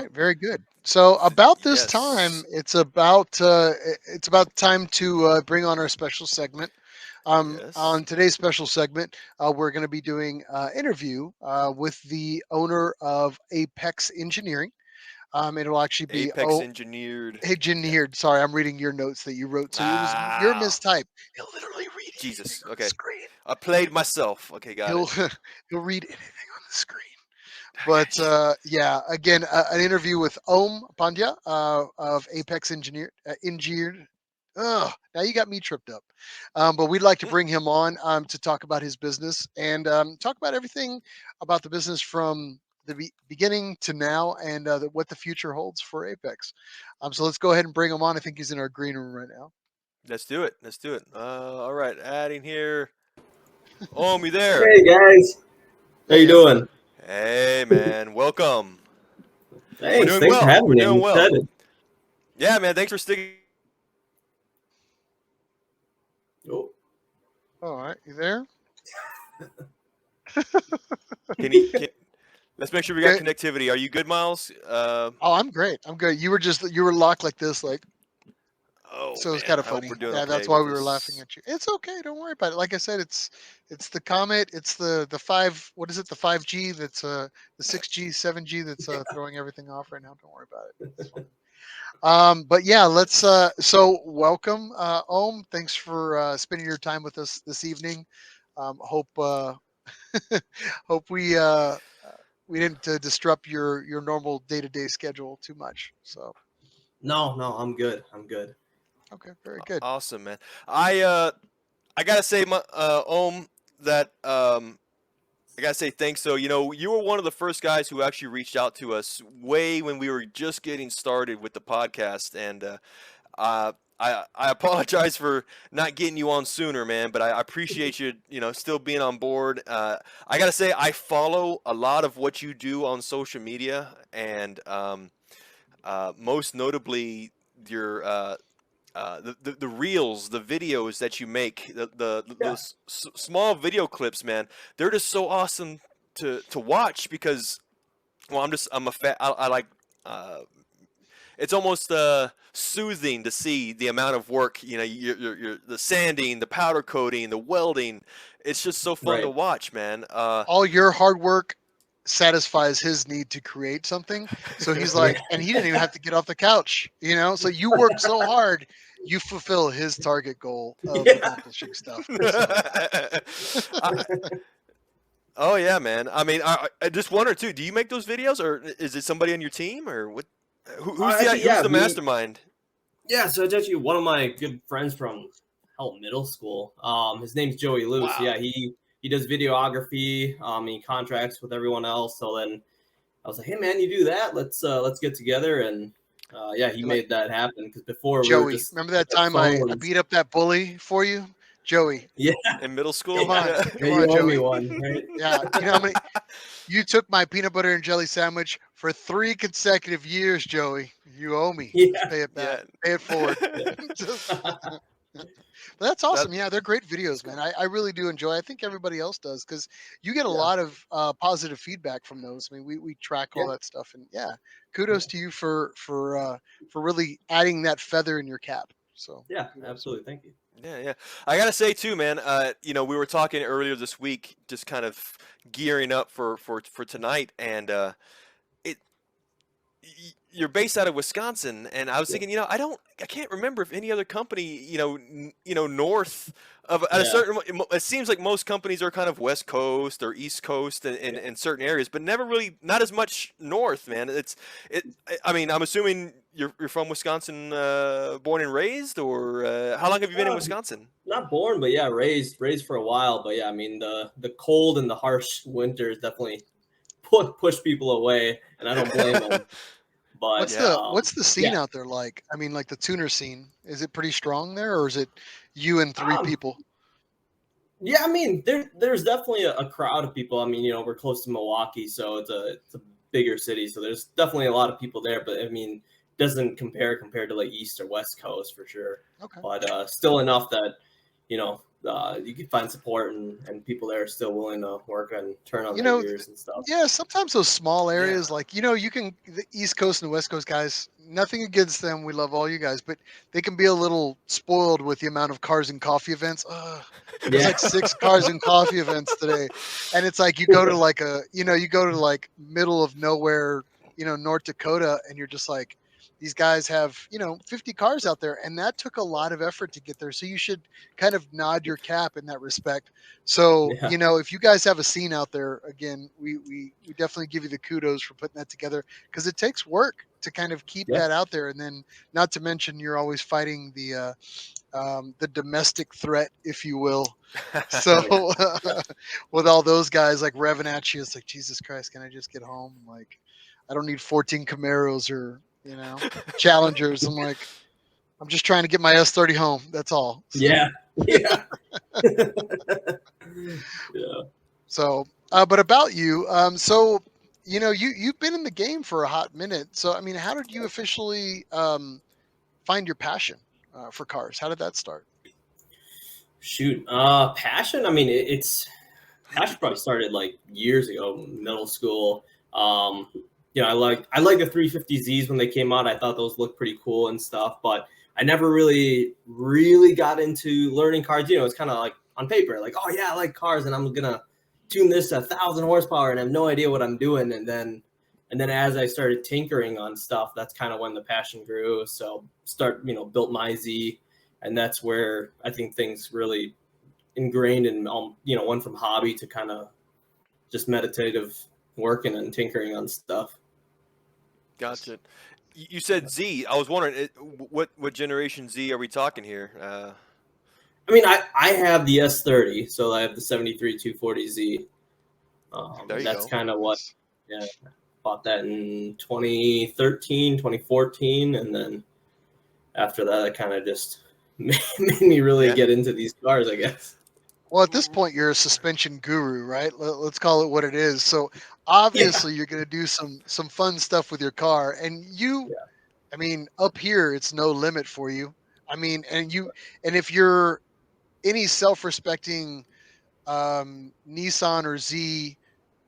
right, very good. So about this time, Yes. it's about time to bring on our special segment. On Yes. today's special segment, we're going to be doing interview with the owner of Apex Engineering. It'll actually be Apex engineered. Yeah. engineered. Sorry, I'm reading your notes that you wrote, so it was your Ah, mistype. He'll literally read anything Jesus. on the Okay. screen. I played myself. Okay, got He'll it. he'll read anything on the screen. Okay. But yeah, again, an interview with Pandya of Apex Engineered. Ugh, now you got me tripped up. But we'd like to bring him on to talk about his business and talk about everything about the business from the beginning to now and what the future holds for Apex. So let's go ahead and bring him on. I think he's in our green room right now. Let's do it. Let's do it. All right. Adding here. Oh, me there. Hey guys, how you Hey, Om. doing? Hey, man. Welcome. We're Thanks, doing thanks for well. having We're me. I'm doing well. excited. Yeah, man. Thanks for sticking. Oh, All right, you there? Can he? Let's make sure we got Okay. connectivity. Are you good, Miles? Oh, I'm great. I'm good. You were locked like this, like. Oh So it's man. kind of I hope funny. we're doing Yeah, okay that's why with we were laughing this. at you. It's okay. Don't worry about it. Like I said, it's the Comet. It's the five. What is it? The 5G. That's the 6G, 7G. That's throwing everything off right now. Don't worry about it. It's fine. But yeah, let's. So welcome, Om. Thanks for spending your time with us this evening. Hope hope we didn't disrupt your normal day to day schedule too much. So no, I'm good. I'm good. okay, very good. Awesome, man. I gotta say, my that I gotta say thanks. So you were one of the first guys who actually reached out to us way when we were just getting started with the podcast, and I apologize for not getting you on sooner, man. But I appreciate you, still being on board. I gotta say, I follow a lot of what you do on social media, and most notably your the reels, the videos that you make, Yeah, those small video clips, man, they're just so awesome to watch because, well, I'm a fan. I like. It's almost soothing to see the amount of work. The sanding, the powder coating, the welding. It's just so fun to right. watch, man. All your hard work satisfies his need to create something. So he's Yeah, like, and he didn't even have to get off the couch, you know? So you worked so hard, you fulfill his target goal of yeah. accomplishing stuff. So I, Oh yeah, man. I mean, I just wonder too. Do you make those videos, or is it somebody on your team, or what? Actually, Who's yeah, the mastermind? yeah. So it's actually one of my good friends from middle school. His name's Joey Luce. Wow. Yeah, he does videography. He contracts with everyone else. So then I was like, hey man, you do that? Let's get together and. Yeah, he you're like, made that happen because before we were Joey, just remember that our time I phones. beat up that bully for you? Joey, Yeah, In middle come school? yeah, on. Yeah. yeah. Come You on, owe me Joey. one, right? Yeah. You know how many you took my peanut butter and jelly sandwich for 3 consecutive years, Joey. You owe me. Just Yeah, pay it back. Yeah. Pay it forward. yeah. Just But that's that awesome. Yeah, they're great that's videos, cool. man. I really do enjoy. I think everybody else does because you get a Yeah, lot of positive feedback from those. I mean, we track all yeah, that stuff, and yeah, yeah, kudos to you for really adding that feather in your cap. So yeah. kudos. Absolutely. Thank you. Yeah, yeah. I gotta say too, man. We were talking earlier this week, just kind of gearing up for tonight, and it you're based out of Wisconsin, and I was Yep. thinking, I can't remember if any other company, north of at a Yeah. certain. It seems like most companies are kind of West Coast or East Coast Yeah. in certain areas, but never really, not as much north, man. It. I mean, I'm assuming you're from Wisconsin, born and raised, or how long have you been in Wisconsin? Not born, but yeah, raised for a while. But yeah, I mean the cold and the harsh winters definitely push people away, and I don't blame them. But Yeah. What's the yeah, scene out there like? I mean, like the tuner scene. Is it pretty strong there, or is it you and three um, people? yeah. I mean, there's definitely a crowd of people. I mean, we're close to Milwaukee, so it's a bigger city. So there's definitely a lot of people there. But I mean, doesn't compared to like East or West Coast for sure. Okay. But still enough that you can find support and people that are still willing to work and turn on You their know, gears and stuff. yeah, sometimes those small Yeah. areas, like, you can, the East Coast and the West Coast guys, nothing against them. We love all you guys, but they can be a little spoiled with the amount of cars and coffee events. Ugh, there's Yeah. like 6 cars and coffee events today. And it's like you go to like you go to like middle of nowhere, North Dakota, and you're just like, these guys have, 50 cars out there. And that took a lot of effort to get there. So you should kind of nod your cap in that respect. So, Yeah. if you guys have a scene out there, again, we definitely give you the kudos for putting that together, because it takes work to kind of keep Yeah. that out there. And then, not to mention, you're always fighting the domestic threat, if you will. So, Oh, yeah. with all those guys like revving at you, it's like, Jesus Christ, can I just get home? Like, I don't need 14 Camaros or, Challengers. I'm like, I'm just trying to get my S30 home. That's all. So, Yeah. Yeah. Yeah. So, but about you, so you've been in the game for a hot minute. So, I mean, how did you officially find your passion for cars? How did that start? Shoot. Passion. I mean, passion probably started like years ago, middle school. Um, I like the 350Zs when they came out. I thought those looked pretty cool and stuff, but I never really got into learning cars. It's kind of like on paper, like, oh yeah, I like cars, and I'm gonna tune this to 1,000 horsepower, and I have no idea what I'm doing. And then as I started tinkering on stuff, that's kind of when the passion grew. So built my Z, and that's where I think things really ingrained and went from hobby to kind of just meditative working and tinkering on stuff. Gotcha. You said Z. I was wondering what generation Z are we talking here? I mean, I have the S30, so I have the 73 240Z. There you That's go. kind of what, yeah, bought that in 2013, 2014, and then after that, I kind of just made me really Yeah. get into these cars, I guess. Well, at this point, you're a suspension guru, right? Let's call it what it is. So, obviously, you're going to do some fun stuff with your car, and Yeah. I mean, up here, it's no limit for you. I mean, and if you're any self-respecting Nissan or Z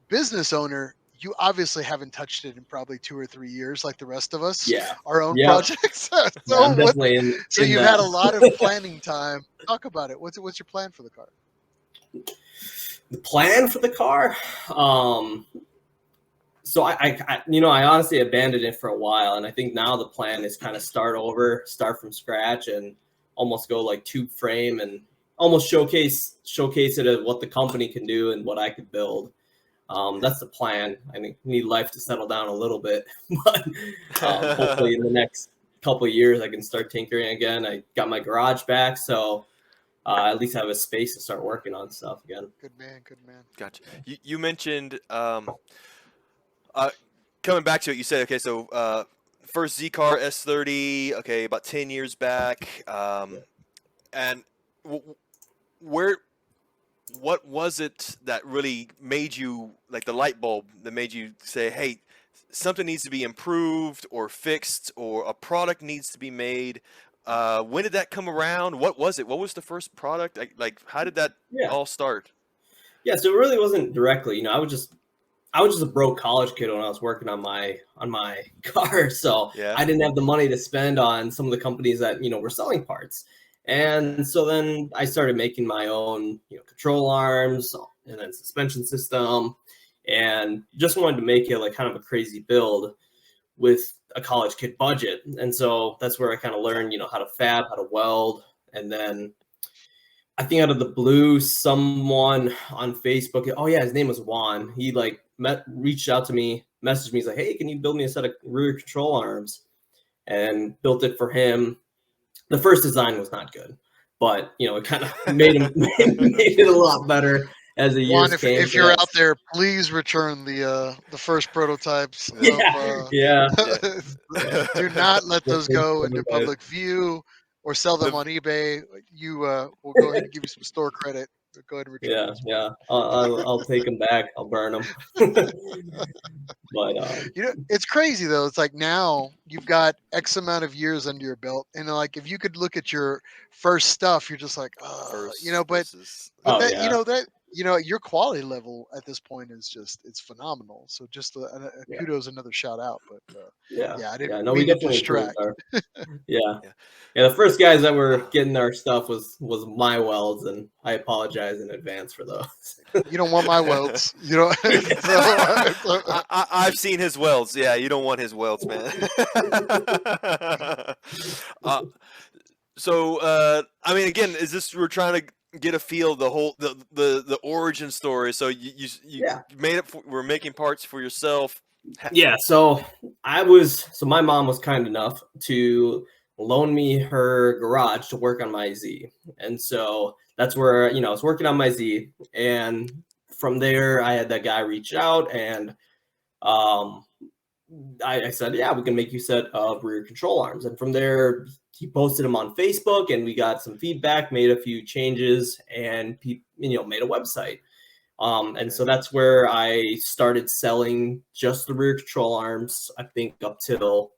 business owner, you obviously haven't touched it in probably 2 or 3 years, like the rest of us, Yeah. our own Yep. projects. Yeah, I'm So what? definitely in So in you've that. had a lot of planning time. Talk about it. What's your plan for the car? The plan for the car. So I honestly abandoned it for a while, and I think now the plan is kind of start from scratch, and almost go like tube frame and almost showcase it as what the company can do and what I could build. That's the plan. I need life to settle down a little bit, but hopefully in the next couple of years I can start tinkering again. I got my garage back, so at least I have a space to start working on stuff again. Good man. Good man. Gotcha. You mentioned coming back to it. You said okay, so first Z car S30. Okay, about 10 years back. And where what was it that really made you, like the light bulb that made you say, hey, something needs to be improved or fixed, or a product needs to be made? When did that come around? What was it? What was the first product? Like how did that Yeah. all start? Yeah, so it really wasn't directly. I was just a broke college kid when I was working on my car, so Yeah. I didn't have the money to spend on some of the companies that were selling parts. And so then I started making my own control arms and then suspension system, and just wanted to make it like kind of a crazy build with a college kid budget. And so that's where I kind of learned how to fab, how to weld. And then I think out of the blue, someone on Facebook, oh yeah, his name was Juan. He reached out to me, messaged me. He's like, hey, can you build me a set of rear control arms? And built it for him. The first design was not good, but it kind of made it a lot better as the Juan, years came. if you're out there, please return the first prototypes of. Yeah. Do not let those go into public view or sell them The on eBay. You will go ahead and give you some store credit. Go ahead and return Yeah, those. yeah. I'll take them back. I'll burn them. But It's crazy though. It's like now you've got X amount of years under your belt, and like if you could look at your first stuff, you're just like, First but versus oh that yeah, your quality level at this point is just it's phenomenal. So just a yeah, kudos, another shout out. But yeah, yeah, I yeah. didn't No, we mean to definitely improved distract. our. Yeah, yeah. yeah. The first guys that were Ah. getting our stuff was my welds, and I apologize in advance for those. You don't want my welds. You know. I've seen his welds. Yeah, you don't want his welds, man. uh, I mean, again, is this we're trying to get a feel of the whole the origin story? So you Yeah. made it. We're making parts for yourself. Yeah, so my mom was kind enough to loan me her garage to work on my Z. And so that's where, I was working on my Z. And from there, I had that guy reach out and um, I said, yeah, we can make you a set of rear control arms. And from there, he posted them on Facebook and we got some feedback, made a few changes and, made a website. And so that's where I started selling just the rear control arms, I think up till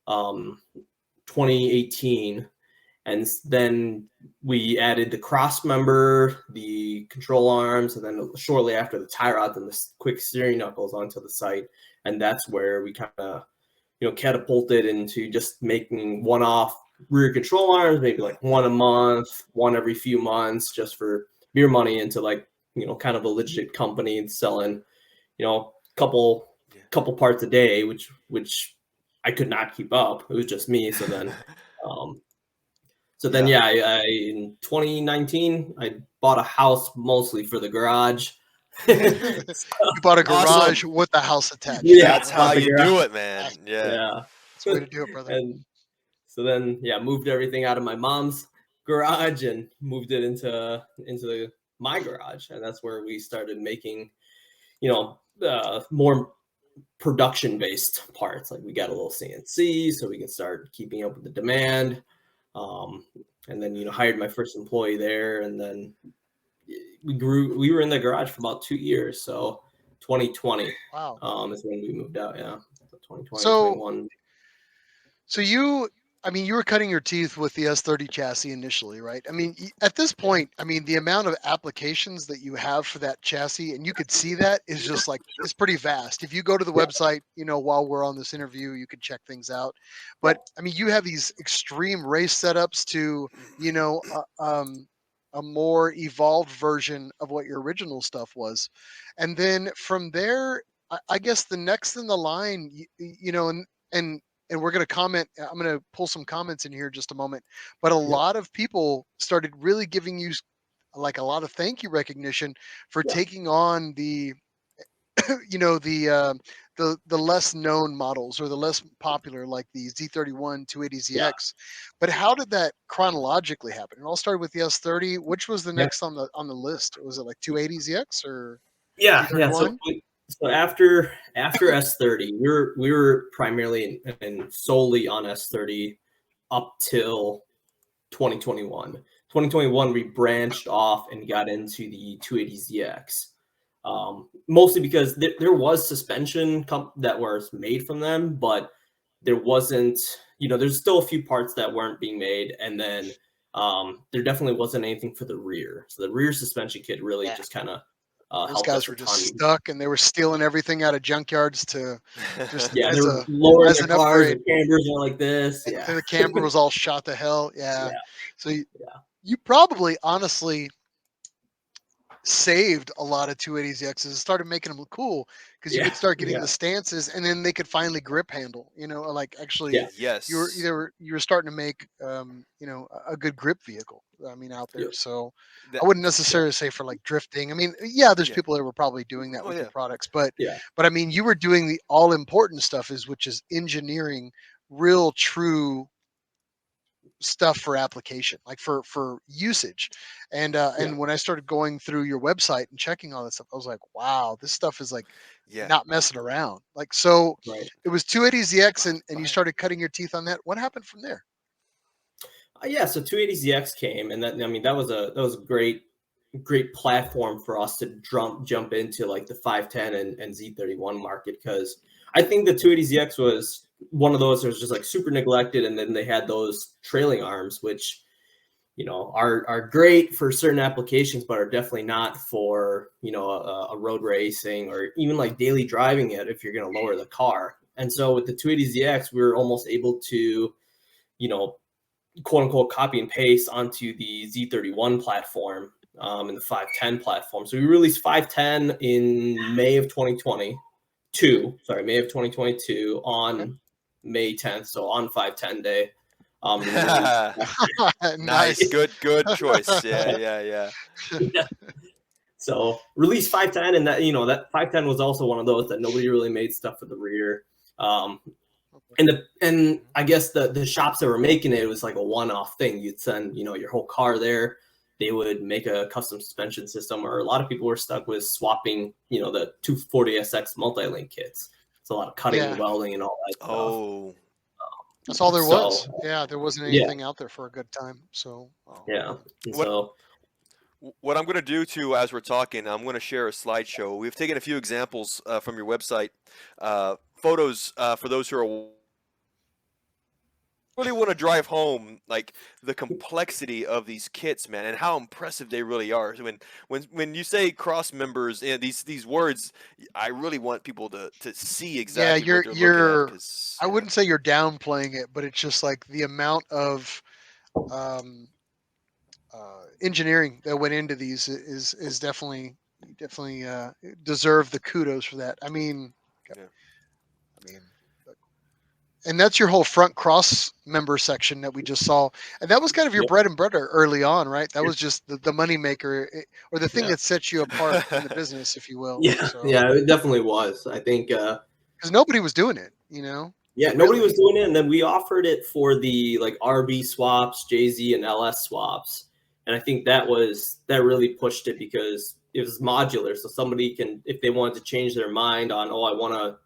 2018. And then we added the cross member, the control arms, and then shortly after the tie rods and the quick steering knuckles onto the site. And that's where we kind of, catapulted into just making one-off rear control arms, maybe like one a month, one every few months, just for beer money into like, kind of a legit company and selling, couple parts a day, which I could not keep up. It was just me. So then, I in 2019, I bought a house mostly for the garage. You bought a garage Awesome. with the house attached. Yeah, That's how you do it, man. That's Yeah. Yeah. the way to do it, brother. And so then, moved everything out of my mom's garage and moved it into my garage, and that's where we started making, more production based parts. Like we got a little CNC, so we can start keeping up with the demand. And then hired my first employee there, and then we grew. We were in the garage for about 2 years, so 2020 Wow. is when we moved out. Yeah, so 2020, So 21. So you were cutting your teeth with the S30 chassis initially, right? I mean, at this point, I mean, the amount of applications that you have for that chassis, and you could see that is just like it's pretty vast. If you go to the Yeah. website, while we're on this interview, you can check things out. But I mean, you have these extreme race setups to, a more evolved version of what your original stuff was, and then from there, I guess the next in the line, and and we're going to comment. I'm going to pull some comments in here in just a moment. But a Yep. lot of people started really giving you like a lot of thank you recognition for Yeah. taking on the, the less known models or the less popular, like the Z31 Yeah. 280ZX. But how did that chronologically happen? It all started with the S30. Which was the Yeah. next on the list? Was it like 280ZX or Yeah. So, Z31? after S30, we were primarily and solely on S30 up till 2021. 2021, we branched off and got into the 280ZX. Mostly because there was suspension that was made from them, but there wasn't, there's still a few parts that weren't being made. And then there definitely wasn't anything for the rear. So the rear suspension kit really Yeah. just kind of Those helped guys us a were just ton. stuck, and they were stealing everything out of junkyards to just Yeah, they as were a lowering as their an cars upgrade. and cambers were like this. Yeah. The camber was all shot to hell. Yeah. Yeah. So you, Yeah. you probably honestly saved a lot of 280ZXs and started making them look cool because you Yeah. could start getting Yeah. the stances, and then they could finally grip handle. Like actually Yeah. Yes. you were starting to make a good grip vehicle. I mean, out there. Yep. So That, I wouldn't Yeah. necessarily say for like drifting. I mean, yeah, there's yeah. people that were probably doing that Oh with your yeah. products, but Yeah. I mean, you were doing the all important stuff, which is engineering real true stuff for application, like for usage. And Yeah. when I started going through your website and checking all that stuff, I was like, wow, this stuff is like Yeah. not messing around. Like, so Right. it was 280ZX, and you started cutting your teeth on that. What happened from there? Yeah, so 280ZX came, and that was a great great platform for us to jump into like the 510 and Z31 market, because I think the 280ZX was one of those that was just like super neglected, and then they had those trailing arms, which are great for certain applications, but are definitely not for a road racing or even like daily driving it if you're going to lower the car. And so with the 280ZX, we were almost able to quote unquote copy and paste onto the Z31 platform and the 510 platform. So we released 510 in May of 2022. Sorry, May of 2022 on May 10th. So on 510 day. Nice, Nice. good choice. Yeah. So release 510, and that 510 was also one of those that nobody really made stuff for the rear. And I guess the shops that were making it was like a one-off thing. You'd send your whole car there. They would make a custom suspension system, or a lot of people were stuck with swapping the 240SX multi-link kits. It's a lot of cutting and welding and all that stuff. Oh, that's all there was. Yeah, there wasn't anything out there for a good time. So yeah. And so what I'm going to do too, as we're talking, I'm going to share a slideshow. We've taken a few examples from your website, photos for those who are really want to drive home like the complexity of these kits, man, and how impressive they really are. When you say cross members, these words, I really want people to see exactly what they're looking at. I wouldn't say you're downplaying it, but it's just like the amount of engineering that went into these is definitely deserve the kudos for that. I mean, and that's your whole front cross member section that we just saw, and that was kind of your bread and butter early on, right? That was just the money maker, or the thing that sets you apart in the business, if you will. Yeah, it definitely was. I think because nobody was doing it, Yeah, nobody was doing it, and then we offered it for the like RB swaps, JZ, and LS swaps, and I think that really pushed it because it was modular. So somebody can, if they wanted to change their mind on, I want to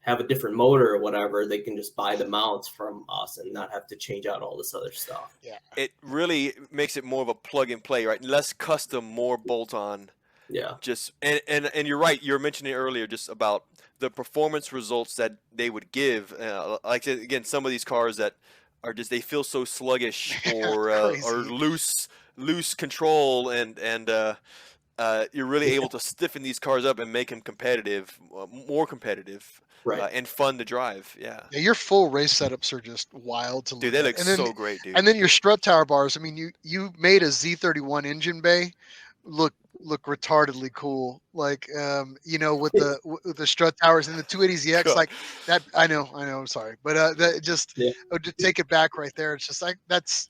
have a different motor or whatever, they can just buy the mounts from us and not have to change out all this other stuff. Yeah, it really makes it more of a plug and play, right? Less custom, more bolt on. Yeah, just and you're right. You were mentioning earlier just about the performance results that they would give. Like again, some of these cars that are just, they feel so sluggish or loose control, and you're really able to stiffen these cars up and make them competitive, more competitive. Right. And fun to drive. Yeah, your full race setups are just wild to look dude. They look at. And so great, dude. And then your strut tower bars. I mean, you made a Z31 engine bay look retardedly cool, like with the strut towers and the 280ZX, like that. I know, sorry, but that just to take it back right there, it's just like that's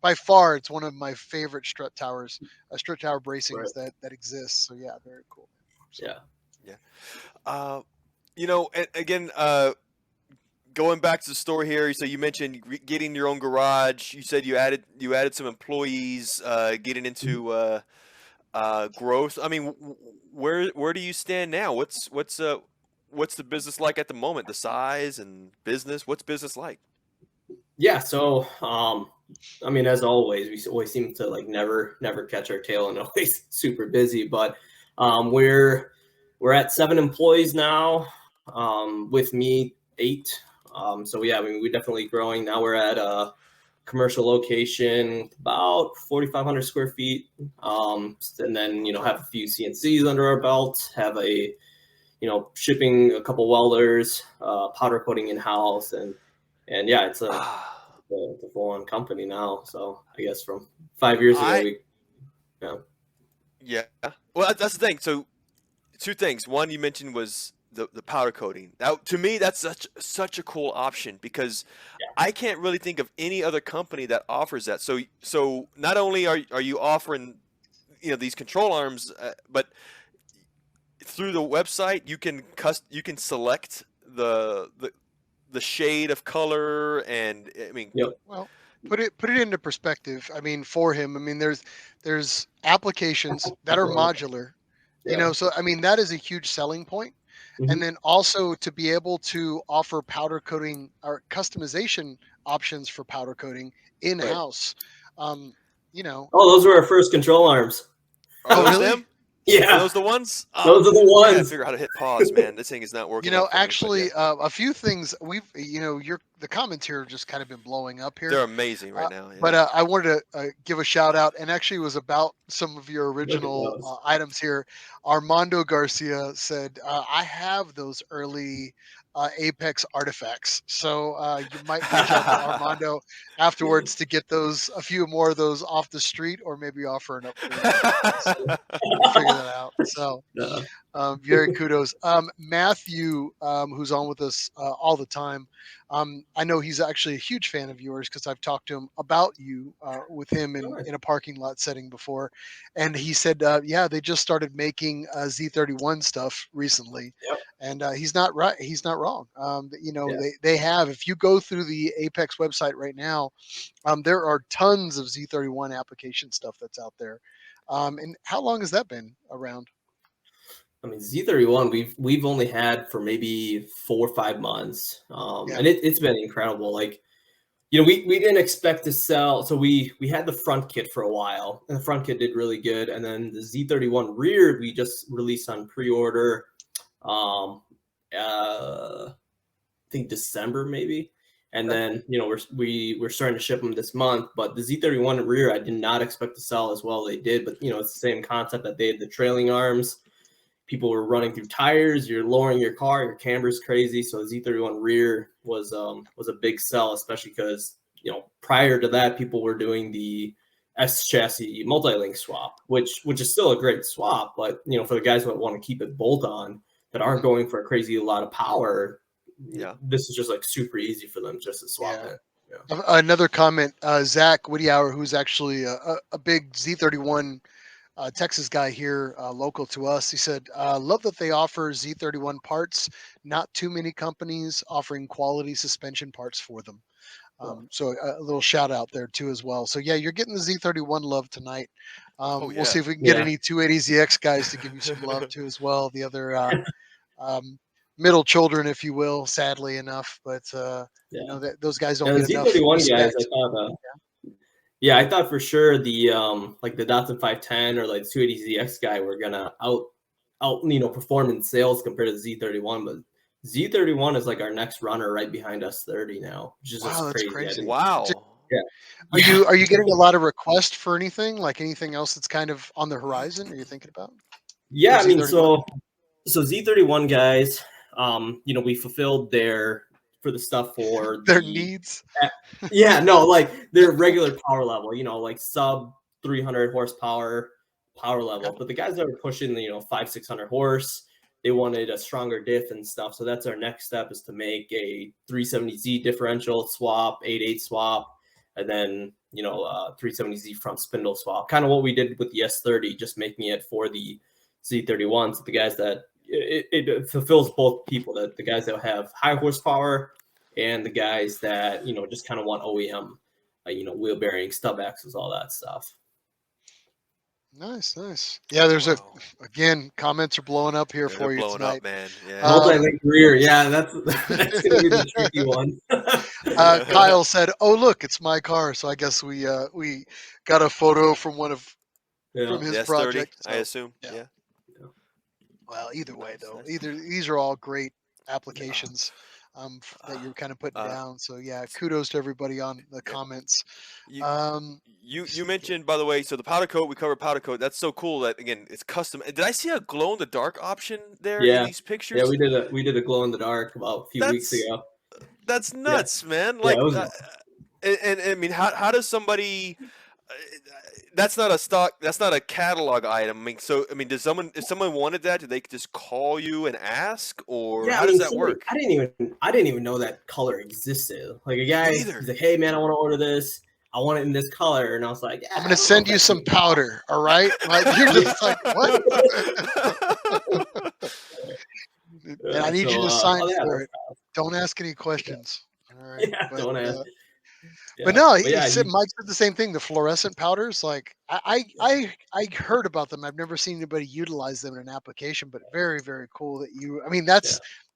by far, it's one of my favorite strut tower bracings that exists. So yeah, very cool. So. Yeah. And again, going back to the story here, so you mentioned getting your own garage. You said you added some employees, getting into growth. I mean, where do you stand now? What's the business like at the moment? The size and business. What's business like? Yeah. So, I mean, as always, we always seem to like never catch our tail and always super busy. But we're at 7 employees now. With me 8. So yeah, I mean, we're definitely growing. Now we're at a commercial location, about 4,500 square feet. And then, have a few CNCs under our belt, have a, shipping a couple welders, powder coating in-house. And yeah, it's a full-on company now. So I guess from 5 years ago, Yeah. Well, that's the thing. So 2 things. One you mentioned was the powder coating. Now, to me, that's such a cool option, because I can't really think of any other company that offers that. So not only are you offering these control arms, but through the website you can select the shade of color, and I mean, well, put it into perspective. I mean, for him, I mean, there's applications that are modular. So I mean, that is a huge selling point. Mm-hmm. And then also to be able to offer powder coating or customization options for powder coating in-house. those were our first control arms. Are Oh, those really? them? Are Yeah, those the ones? those are the I gotta ones. figure out how to hit pause, man. This thing is not working out for me. But yeah, Actually, a few things the comments here have just kind of been blowing up here. they're amazing right Uh, now. but Yeah. I wanted to give a shout out, and actually it was about some of your Look at original those. items here. Armando Garcia said, "I have those early Apex artifacts, so you might reach out to Armando afterwards to get those, a few more of those off the street, or maybe offer an upgrade on that. So we'll figure that out." So Yeah. very kudos. Matthew, who's on with us all the time. I know he's actually a huge fan of yours because I've talked to him about you with him Nice. in a parking lot setting before. And he said, yeah, they just started making Z31 stuff recently. Yep. And he's not right. He's not wrong. Yeah. They have, if you go through the Apex website right now, there are tons of Z31 application stuff that's out there. And how long has that been around? I mean, Z31, we've only had for maybe 4 or 5 months, Yeah. and it's been incredible. Like, we didn't expect to sell, so we had the front kit for a while, and the front kit did really good, and then the Z31 rear we just released on pre-order, I think December maybe, and Okay. then we're starting to ship them this month. But the Z31 rear I did not expect to sell as well they did, but it's the same concept that they had the trailing arms. People were running through tires. You're lowering your car. Your camber's crazy. So Z31 rear was a big sell, especially because prior to that, people were doing the S chassis multi-link swap, which is still a great swap. But for the guys that want to keep it bolt on, that aren't going for a crazy lot of power, Yeah. this is just like super easy for them just to swap Yeah. it. Another comment, Zach Whittiauer, who's actually a big Z31 Texas guy here, local to us. He said, "Love that they offer Z31 parts. Not too many companies offering quality suspension parts for them." So a little shout out there too as well. So yeah, you're getting the Z31 love tonight. Oh We'll see yeah. if we can get Yeah. any 280ZX guys to give you some love too as well. The other um, middle children, if you will, sadly enough, but Yeah. that those guys don't Yeah, the get enough Z31 guys, I respect. thought. Yeah, I thought for sure the like the Datsun 510 or like 280ZX guy were gonna out perform in sales compared to the Z31, but Z31 is like our next runner right behind S30 now, which is Wow, just that's crazy. I crazy. didn't. Wow. Yeah. Are Yeah. you getting a lot of requests for anything, like anything else that's kind of on the horizon? Are you thinking about for Yeah, I mean, Z31? so Z31 guys, we fulfilled their for the stuff for Their the needs? yeah, no, like their regular power level, like sub 300 horsepower power Okay. level. But the guys that were pushing the 500-600 horse, they wanted a stronger diff and stuff. So that's our next step, is to make a 370Z differential swap, 8.8 swap, and then 370Z front spindle swap. Kind of what we did with the S30, just making it for the Z31. So the guys that it fulfills both people, that the guys that have high horsepower and the guys that just kind of want OEM, wheel bearing, stub axles, all that stuff. Nice, nice. Yeah, there's Wow. again, comments are blowing up here Yeah, they're for you blowing up, tonight. man. Yeah. Multi-link rear, yeah, that's gonna be the tricky one. Kyle said, "Oh, look, it's my car." So I guess we got a photo from Yeah, from his The S30, project. I So assume. yeah. Yeah. Well, either way Nice, though, nice. either these are all great yeah, applications that you're kind of putting Uh, down. So yeah, kudos to everybody on the yeah. comments. You Um, you mentioned, by the way, so the powder coat, we covered powder coat. That's so cool that, again, it's custom. Did I see a glow in the dark option there in yeah, these yeah. pictures? We did a glow in the dark about a few weeks That's ago. that's Yeah, nuts, man. yeah, it Like, was. and I mean, how does somebody? uh, That's not a stock. That's not a catalog item. I mean, so I mean, does someone, if someone wanted that, do they just call you and ask, or Yeah, how I does mean, that work? I didn't even know that color existed. Like a Me guy, neither. he's like, "Hey man, I want to order this. I want it in this color," and I was like, I'm "Yeah, I gonna don't know send if you that's some even possible." powder. All right, like you're just like what? And I need you So, to sign yeah, for it. Don't ask any questions. All right, yeah, but don't ask. but Yeah, no, but he yeah, said he, Mike said the same thing. The fluorescent powders, like yeah, I heard about them. I've never seen anybody utilize them in an application, but very very cool that you. I mean, yeah.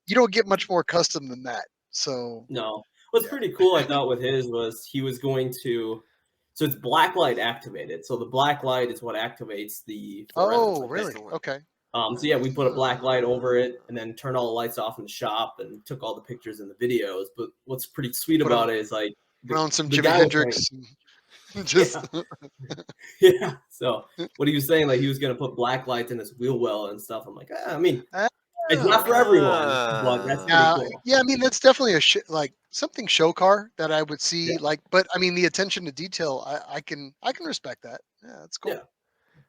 you don't get much more custom than that. So No, what's yeah, pretty cool I thought with his was he was going to. So it's black light activated. So the black light is what activates the fluorescence. Oh, Like really? the one. Okay. so yeah, we put a black light over it and then turned all the lights off in the shop and took all the pictures and the videos. But what's pretty sweet Put on, about it is like put on some the Jimi guy was saying, Hendrix. And just yeah. So what he was saying, like he was gonna put black lights in his wheel well and stuff. I'm like, I mean, Ah, it's not for okay. everyone, but that's pretty Yeah, cool. yeah. I mean, that's definitely like something show car that I would see. Yeah. Like, but I mean, the attention to detail, I can respect that. Yeah, that's cool. Yeah.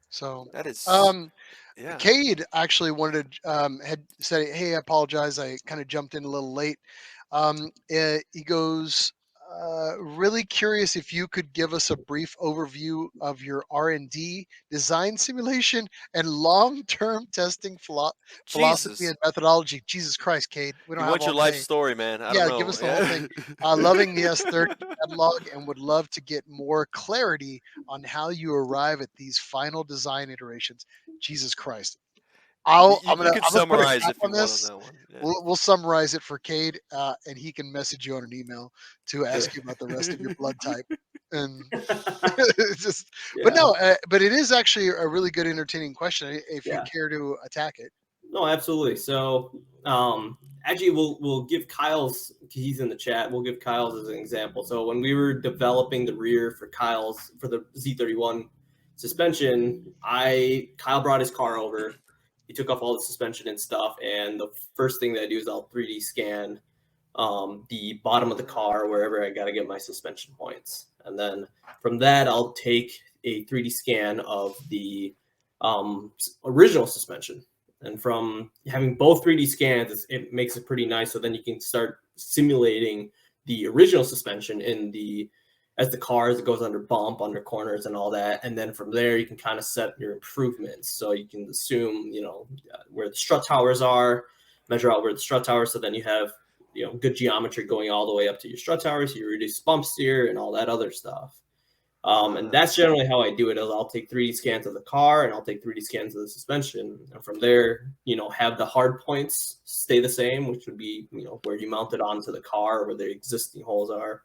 So, That is, um, yeah. Cade actually wanted to, had said, "Hey, I apologize. I kind of jumped in a little late." He goes, "Really curious if you could give us a brief overview of your R&D design simulation and long-term testing philosophy Jesus. and methodology." Jesus Christ, Cade, we He don't have wants your all life day. story, man. I don't Yeah, give know. us the whole Yeah. thing. Loving the S30 catalog and would love to get more clarity on how you arrive at these final design iterations. Jesus Christ. You can I'm gonna put a summarize cap if you on want on this. that one. Yeah. We'll summarize it for Cade, and he can message you on an email to Sure. ask you about the rest of your blood type. And just, but Yeah. no, but it is actually a really good, entertaining question if you Yeah. care to attack it. No, absolutely. So, actually, we'll give Kyle's. He's in the chat. We'll give Kyle's as an example. So when we were developing the rear for Kyle's for the Z31 suspension, Kyle brought his car over. He took off all the suspension and stuff, and the first thing that I do is I'll 3D scan the bottom of the car wherever I got to get my suspension points, and then from that I'll take a 3D scan of the original suspension. And from having both 3D scans, it makes it pretty nice. So then you can start simulating the original suspension as the car as it goes under bump, under corners, and all that. And then from there, you can kind of set your improvements. So you can assume, where the strut towers are, measure out where the strut towers. So then you have, good geometry going all the way up to your strut towers. So you reduce bump steer and all that other stuff. And that's generally how I do it. Is I'll take 3D scans of the car and I'll take 3D scans of the suspension, and from there, have the hard points stay the same, which would be where you mount it onto the car, where the existing holes are,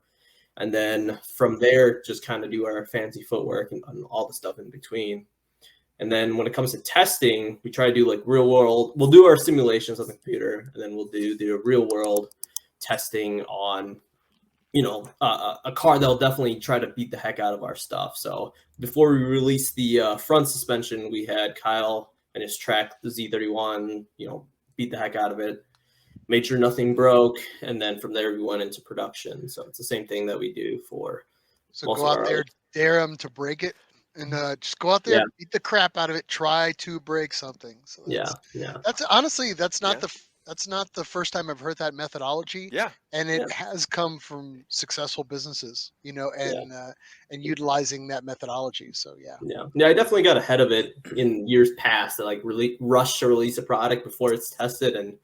and then from there, just kind of do our fancy footwork and all the stuff in between. And then when it comes to testing, we try to do like real world. We'll do our simulations on the computer, and then we'll do the real world testing on a car that'll definitely try to beat the heck out of our stuff. So before we released the front suspension, we had Kyle and his track, the Z31, beat the heck out of it, made sure nothing broke, and then from there we went into production. So it's the same thing that we do for So most go of out our there, other. dare them to break it, and just go out there, Yeah, beat the crap out of it, try to break something. So yeah, yeah, that's honestly that's not Yeah. that's not the first time I've heard that methodology, Yeah. and it Yeah. has come from successful businesses, yeah. and utilizing that methodology. So yeah. Yeah, I definitely got ahead of it in years past. I like really rushed to release a product before it's tested, and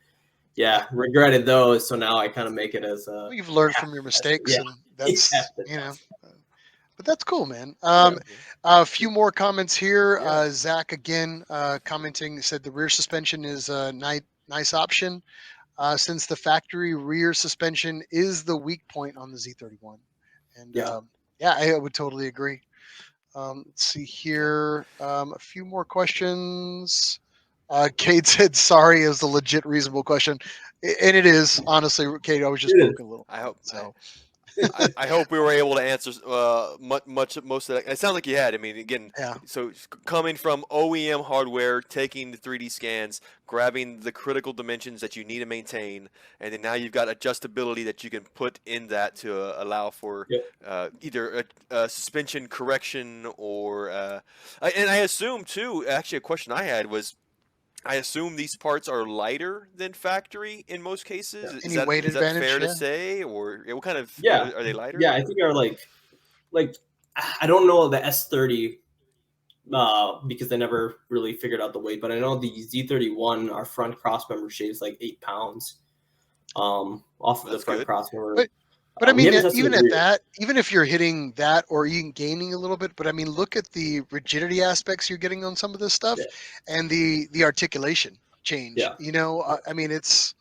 regretted those. So now I kind of make it as a. Well, you've learned from your mistakes, Yeah, and that's yeah, but that's cool, man. yeah, A few more comments here. Yeah. Zach again commenting said the rear suspension is a nice option. Since the factory rear suspension is the weak point on the Z31. And yeah. I would totally agree. Let's see here. A few more questions. Kate said, sorry is a legit reasonable question. And it is, honestly, Kate, I was just It is. poking a little. I hope. So, I hope we were able to answer most of that. It sounds like you had. I mean, again, yeah. so coming from OEM hardware, taking the 3D scans, grabbing the critical dimensions that you need to maintain, and then now you've got adjustability that you can put in that to allow for Yep. either a suspension correction or. And I assume too. Actually, a question I had was, I assume these parts are lighter than factory in most cases. Yeah. Is Any that weight is that advantage? fair to Yeah. say, or what kind of Yeah. are they lighter? Yeah, I think our like I don't know the S30 because they never really figured out the weight, but I know the Z31, our front cross member shaves like 8 pounds off of That's the front good. cross member. But I We mean, haven't tested even the at rear. that, even if you're hitting that or even gaining a little bit, but I mean, look at the rigidity aspects you're getting on some of this stuff, Yeah. and the articulation change. Yeah. I mean, it's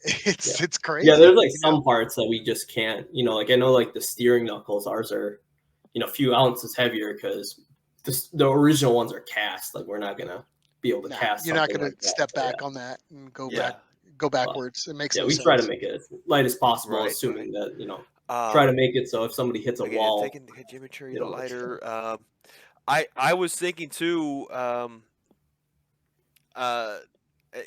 it's crazy. Yeah, there's like some parts that we just can't, like I know like the steering knuckles, ours are a few ounces heavier because the original ones are cast. Like we're not gonna be able to Nah, cast you're not something going to like that. step So, back on that and Yeah. go but backwards. It makes yeah, no we try to sense. make it as light as possible, Right. assuming that try Um, to make it so if somebody hits a again, wall, taking the geometry they don't get lighter. shot. I was thinking too. Uh,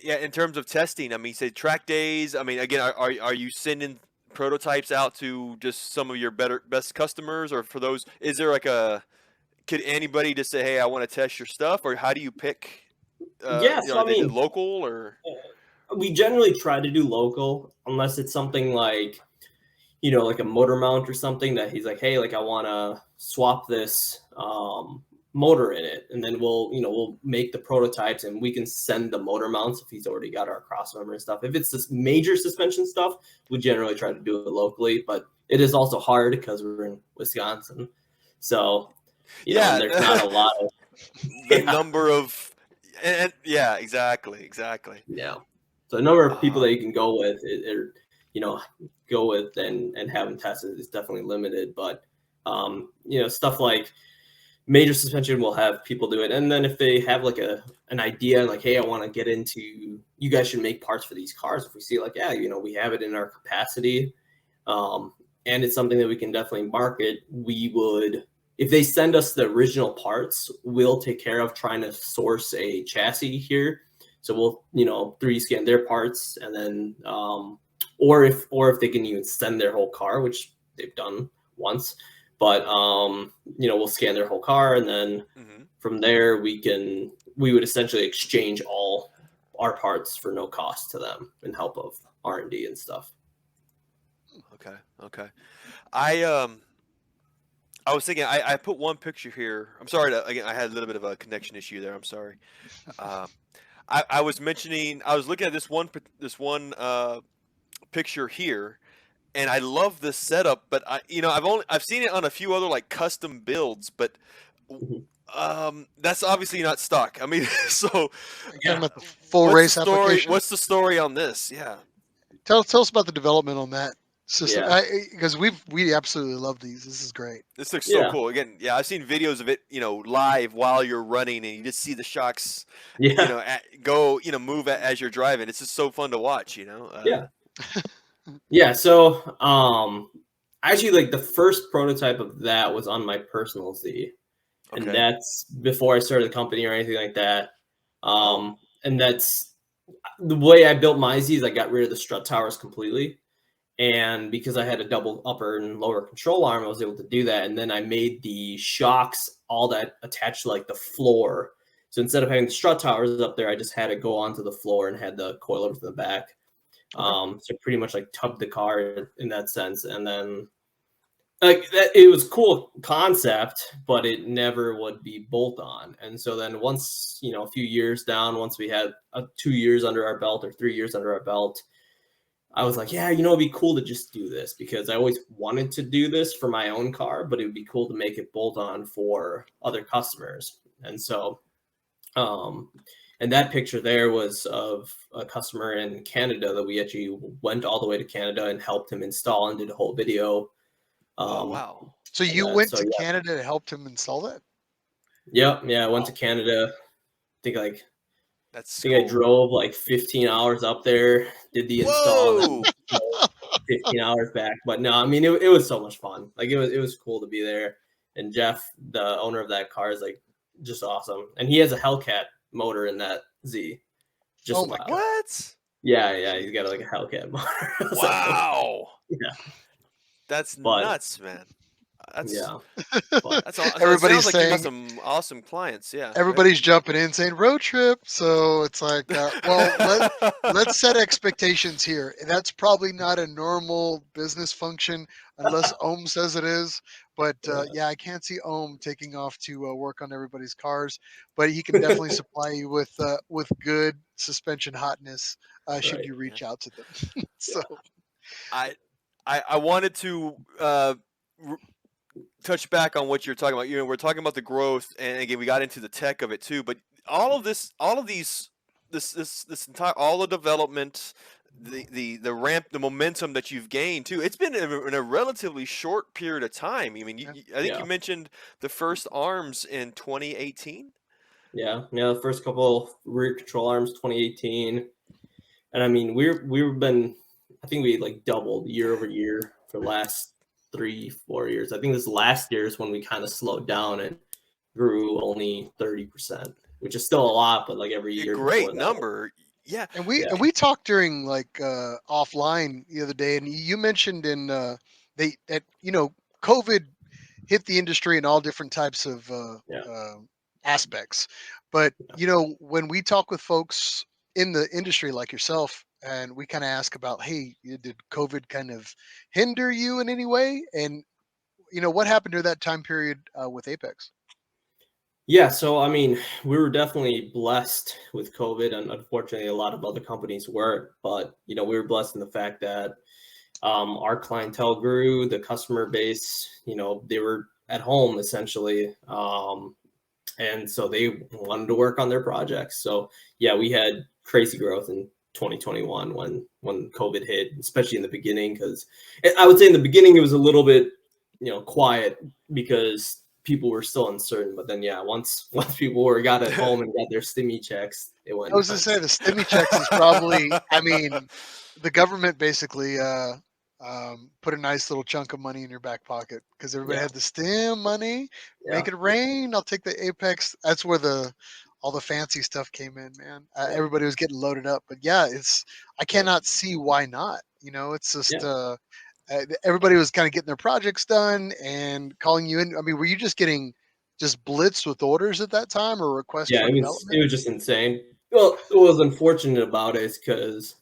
yeah, in terms of testing, I mean, say track days. I mean, again, are you sending prototypes out to just some of your best customers, or for those, is there like a could anybody just say, hey, I want to test your stuff, or how do you pick? Yeah, so I They did mean, local or we generally try to do local unless it's something like like a motor mount or something that he's like, hey, like I want to swap this motor in it, and then we'll make the prototypes and we can send the motor mounts if he's already got our crossmember and stuff. If it's this major suspension stuff, we generally try to do it locally, but it is also hard because we're in Wisconsin, so yeah, there's not a lot of the yeah. number of and yeah, exactly. Yeah. So the number of people that Um, you can go with, you know, go with and have them tested is definitely limited. But stuff like major suspension will have people do it, and then if they have like an idea, like, hey, I want to get into, you guys should make parts for these cars. If we see like, yeah, we have it in our capacity, and it's something that we can definitely market, we would. If they send us the original parts, we'll take care of trying to source a chassis here. So we'll 3D scan their parts, and then or if they can even send their whole car, which they've done once. But we'll scan their whole car, and then from there we would essentially exchange all our parts for no cost to them in help of R&D and stuff. Okay. I was thinking I put one picture here. I'm sorry again, I had a little bit of a connection issue there. I'm sorry. Um, I was mentioning I was looking at this one picture here, and I love this setup. But I've seen it on a few other like custom builds, but Mhm. that's obviously not stock. I mean, so Again, about the full what's the race story? application. What's the story on this? Yeah. Tell us about the development on that system, Yeah. because we absolutely love these. This is great. This looks so Yeah. cool. Again, yeah, I've seen videos of it, live while you're running, and you just see the shocks, Yeah. move as you're driving. It's just so fun to watch. Yeah. Yeah. So, actually, like the first prototype of that was on my personal Z, and Okay. that's before I started the company or anything like that. And that's the way I built my Z. Is I got rid of the strut towers completely, and because I had a double upper and lower control arm, I was able to do that. And then I made the shocks all that attached to like the floor. So instead of having the strut towers up there, I just had it go onto the floor and had the coilovers in the back. So pretty much like tubbed the car in that sense. And then like that, it was cool concept, but it never would be bolt on. And so then once, a few years down, once we had 2 years under our belt or 3 years under our belt, I was like, yeah, it'd be cool to just do this because I always wanted to do this for my own car, but it would be cool to make it bolt on for other customers. And so, and that picture there was of a customer in Canada that we actually went all the way to Canada and helped him install and did a whole video. Oh wow. So And you that, went so to yeah, Canada to help him install that? yeah, I went Wow. to Canada. I That's think I cool. drove like 15 hours up there, did the install, and Whoa. then 15 hours back. But no, I mean, it was so much fun. Like it was cool to be there. And Jeff, the owner of that car, is like just awesome. And he has a Hellcat motor in that Z. Just Oh my wow. god! What? Yeah, he's got like a Hellcat motor. So, Wow. yeah. That's But nuts, man. That's yeah. But that's all. It Everybody's sounds like you got saying, some awesome clients. Yeah. Right. everybody's jumping in saying road trip. So it's like, well, let's set expectations here. That's probably not a normal business function unless Ohm says it is. But yeah, I can't see Ohm taking off to work on everybody's cars. But he can definitely supply you with good suspension hotness should right. you reach out to them. Yeah. So I wanted to touch back on what you're talking about. We're talking about the growth, and again, we got into the tech of it too. But all of these, this entire, all the development, the ramp, the momentum that you've gained too. It's been in a relatively short period of time. I mean, Yeah. I think Yeah. you mentioned the first arms in 2018. Yeah. The first couple rear control arms, 2018, and I mean we've been, I think we like doubled year over year for the last 3-4 years. I think this last year is when we kind of slowed down and grew only 30%, which is still a lot, but like every A year before great that. number. Yeah. And we Yeah. and we talked during like offline the other day, and you mentioned in they that COVID hit the industry in all different types of Yeah. aspects. But when we talk with folks in the industry like yourself, and we kind of ask about, hey, did COVID kind of hinder you in any way? And what happened during that time period with Apex? Yeah, so I mean, we were definitely blessed with COVID, and unfortunately, a lot of other companies weren't. But we were blessed in the fact that our clientele grew, the customer base, they were at home essentially, and so they wanted to work on their projects. So yeah, we had crazy growth in 2021 when COVID hit, especially in the beginning, because I would say in the beginning it was a little bit quiet because people were still uncertain. But then yeah, once people got at home and got their stimmy checks, it went I was gonna say nuts. the stimmy checks is probably. I mean, the government basically put a nice little chunk of money in your back pocket because everybody Yeah, had the stim money. yeah, Make it rain. I'll take the Apex. That's where all the fancy stuff came in, man. yeah, Everybody was getting loaded up, but yeah, I yeah, cannot see why not. It's just yeah. everybody was kind of getting their projects done and calling you in. I mean, were you just getting just blitzed with orders at that time or requests Yeah, for it development? was just insane. Well, what was unfortunate about it is because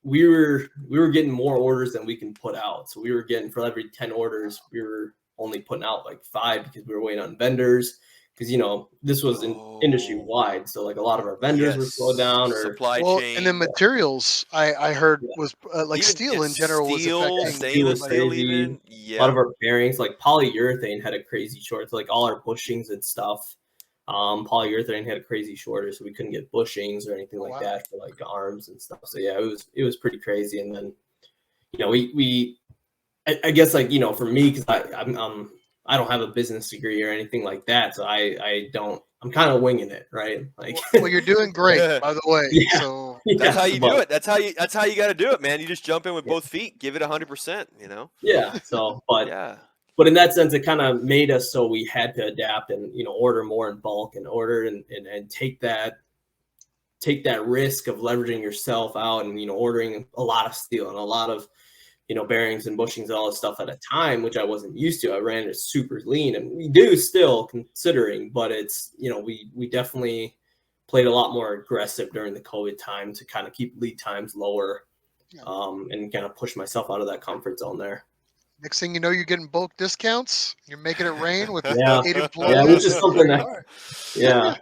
we were getting more orders than we can put out. So we were getting, for every 10 orders, we were only putting out like 5 because we were waiting on vendors. Because this was industry Oh, wide, so like a lot of our vendors were slowed yes. down, or Supply Well, and then chain. materials I heard yeah, was like Even steel in general was steel, yeah, affecting steel was stainless everybody. steel, crazy. even. A lot of Yep. our bearings, like polyurethane, had a crazy short. So like all our bushings and stuff, polyurethane had a crazy shortage, so we couldn't get bushings or anything Oh like wow. that for like arms and stuff. So yeah, it was pretty crazy. And then we I guess like for me, because I don't have a business degree or anything like that, so I don't. I'm kind of winging it, right? Like Well, you're doing great, by the way. yeah, So That's yeah, how you do but it. That's how you got to do it, man. You just jump in with yeah, both feet, give it 100%, yeah. So Yeah. but in that sense, it kind of made us so we had to adapt and order more in bulk and order and take that risk of leveraging yourself out and ordering a lot of steel and a lot of bearings and bushings and all this stuff at a time, which I wasn't used to. I ran it super lean, and we do still, considering, but it's we definitely played a lot more aggressive during the COVID time to kind of keep lead times lower, yeah. and kind of push myself out of that comfort zone there. Next thing you know, you're getting bulk discounts. You're making it rain with Yeah, 8 yeah, which employees, is and something there you that are. yeah.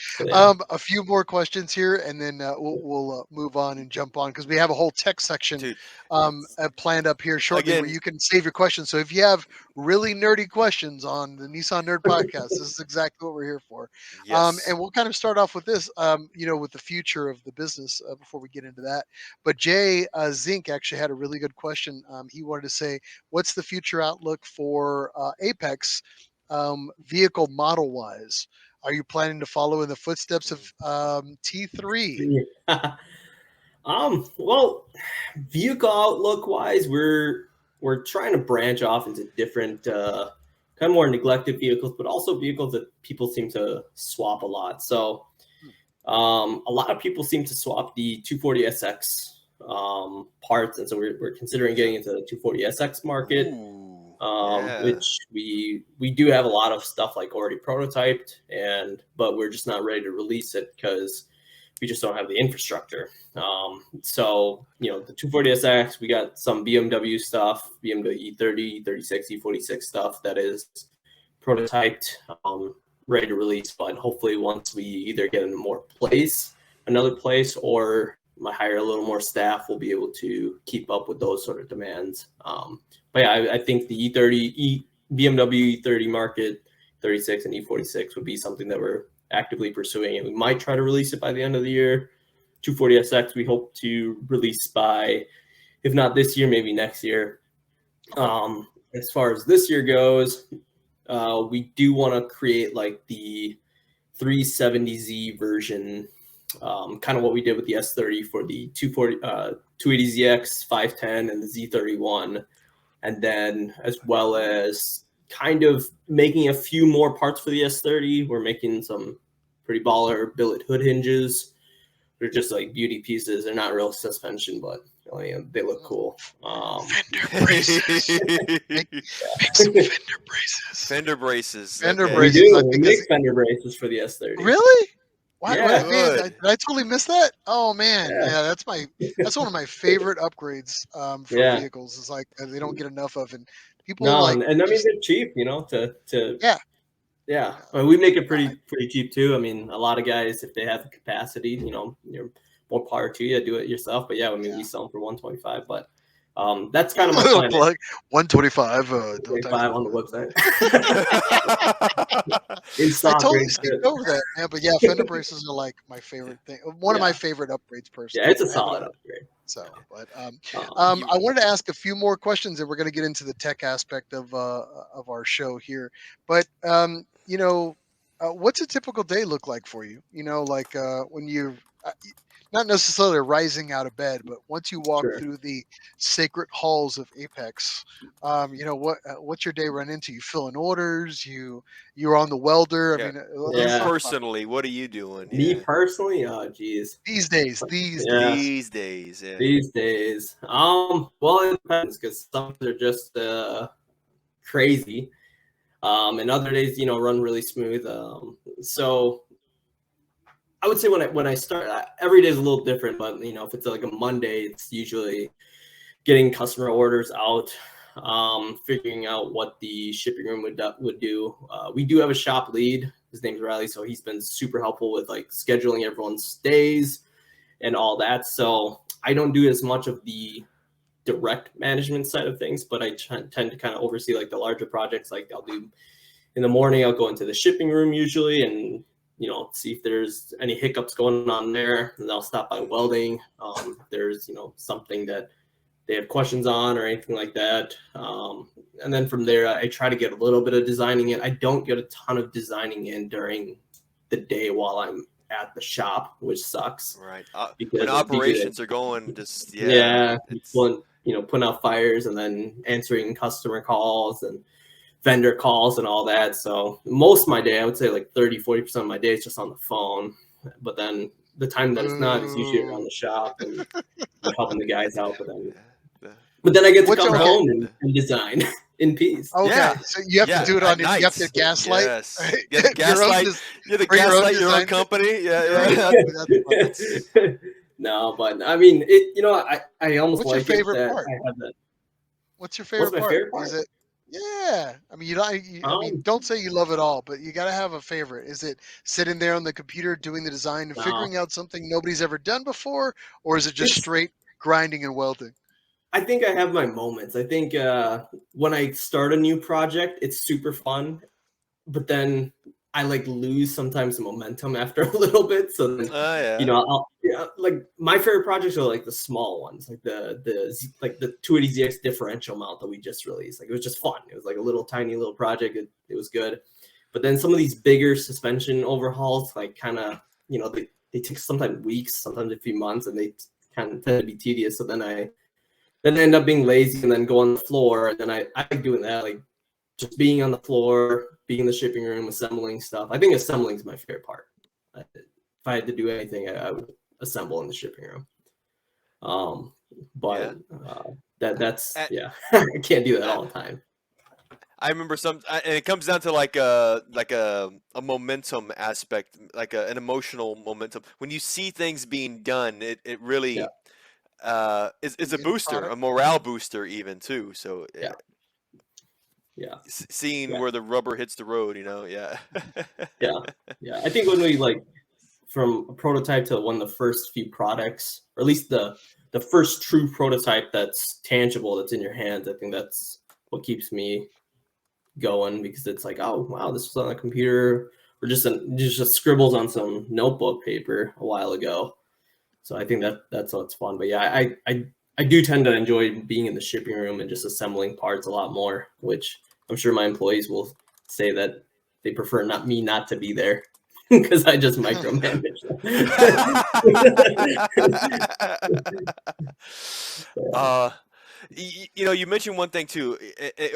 So yeah, A few more questions here, and then we'll move on and jump on because we have a whole tech section Dude, planned up here shortly where again, you can save your questions. So if you have really nerdy questions on the Nissan Nerd Podcast, this is exactly what we're here for. yes. And we'll kind of start off with this, with the future of the business before we get into that. But Jay Zink actually had a really good question. He wanted to say, what's the future outlook for Apex vehicle model wise? Are you planning to follow in the footsteps of T3? well, vehicle outlook wise, we're trying to branch off into different kind of more neglected vehicles, but also vehicles that people seem to swap a lot. So a lot of people seem to swap the 240SX parts, and so we're considering Yeah. getting into the 240SX market, Ooh. Yeah. which we do have a lot of stuff like already prototyped, but we're just not ready to release it because we just don't have the infrastructure. So the 240SX, we got some BMW stuff, BMW E30, E36, E46 stuff that is prototyped, ready to release. But hopefully, once we either get another place, or I hire a little more staff, we'll be able to keep up with those sort of demands. But yeah, I think the BMW E30 market, 36 and E46 would be something that we're actively pursuing, and we might try to release it by the end of the year. 240SX we hope to release by, if not this year, maybe next year. As far as this year goes, we do want to create like the 370Z version, kind of what we did with the S30 for the 280ZX, 510, and the Z31. And then as well as kind of making a few more parts for the S30. We're making some pretty baller billet hood hinges. They're just like beauty pieces. They're not real suspension, but they look cool. Fender braces. Make some fender braces. Fender braces. Fender okay. braces. We I do. We think make is- fender braces for the S30. Really? Why, Yeah. man, Good. did I totally miss that? Oh man, Yeah. yeah, that's one of my favorite upgrades for Yeah. vehicles. It's like they don't get enough of, and people No, like and I mean just- they're cheap, to Yeah. yeah. I mean, we make it pretty cheap too. I mean, a lot of guys, if they have the capacity, you're more power to you, do it yourself. But yeah, I mean, we sell them for 125. But that's kind of my plan. like 125. 125 on the website. In I stock, totally right? skipped over that, man. But yeah, fender braces are like my favorite thing. One of my favorite upgrades, personally. Yeah, it's a I have it solid on- upgrade. So, but Um, I wanted to ask a few more questions, and we're going to get into the tech aspect of our show here. But what's a typical day look like for you? Like when you're not necessarily rising out of bed, but once you walk Sure. through the sacred halls of Apex, what's your day run into? You filling orders? You're on the welder? Yeah. I mean, You let's talk about personally, what are you doing? Me Yeah. personally, oh geez. these days. Yeah. These days, yeah. These days. Well, it depends because some are just crazy. And other days, run really smooth. So I would say when I start, every day is a little different, but if it's like a Monday, it's usually getting customer orders out, figuring out what the shipping room would do. We do have a shop lead. His name's Riley, so he's been super helpful with like scheduling everyone's days and all that. So I don't do as much of the direct management side of things, but I tend to kind of oversee like the larger projects. Like I'll do in the morning, I'll go into the shipping room usually and see if there's any hiccups going on there, and I'll stop by welding. If there's something that they have questions on or anything like that, and then from there I try to get a little bit of designing in. I don't get a ton of designing in during the day while I'm at the shop, which sucks. Right. Because When operations are going, just it's, putting out fires and then answering customer calls and vendor calls and all that. So most of my day, I would say like 30-40% of my day is just on the phone. But then the time that it's not is usually around the shop and helping the guys out. But then I get to come home and design in peace. Okay, Yeah. so you have to do it on. You have night. to gaslight. Yes. Right? You have to gaslight. You have to bring your own gaslight your own design. company. Yeah. No, but I mean, I almost What's your like favorite it that part? I have that. What's your favorite my part? favorite part? Is it? Yeah, I mean, I mean, don't say you love it all, but you got to have a favorite. Is it sitting there on the computer doing the design and No. figuring out something nobody's ever done before, or is it just It's- straight grinding and welding? I think I have my moments. I think when I start a new project, it's super fun, but then I like lose sometimes the momentum after a little bit. So then, like my favorite projects are like the small ones, like the 280ZX differential mount that we just released. Like it was just fun. It was like a little tiny little project. It was good. But then some of these bigger suspension overhauls, like kind of they take sometimes weeks, sometimes a few months, and they kind of tend to be tedious. So then I end up being lazy and then go on the floor. And then I like doing that, like just being on the floor, being in the shipping room, assembling stuff. I think assembling is my favorite part. If I had to do anything, I would assemble in the shipping room. That's I can't do that all the time. I remember and it comes down to like a momentum aspect, like an emotional momentum. When you see things being done, it really is a booster, a morale booster even too. So seeing where the rubber hits the road, yeah. I think when we like from a prototype to one of the first few products, or at least the first true prototype that's tangible, that's in your hands, I think that's what keeps me going, because it's like, oh wow, this was on a computer or just scribbles on some notebook paper a while ago. So I think that's what's fun. But yeah, I do tend to enjoy being in the shipping room and just assembling parts a lot more, which I'm sure my employees will say that they prefer not to be there because I just micromanage them. uh, you know, you mentioned one thing too,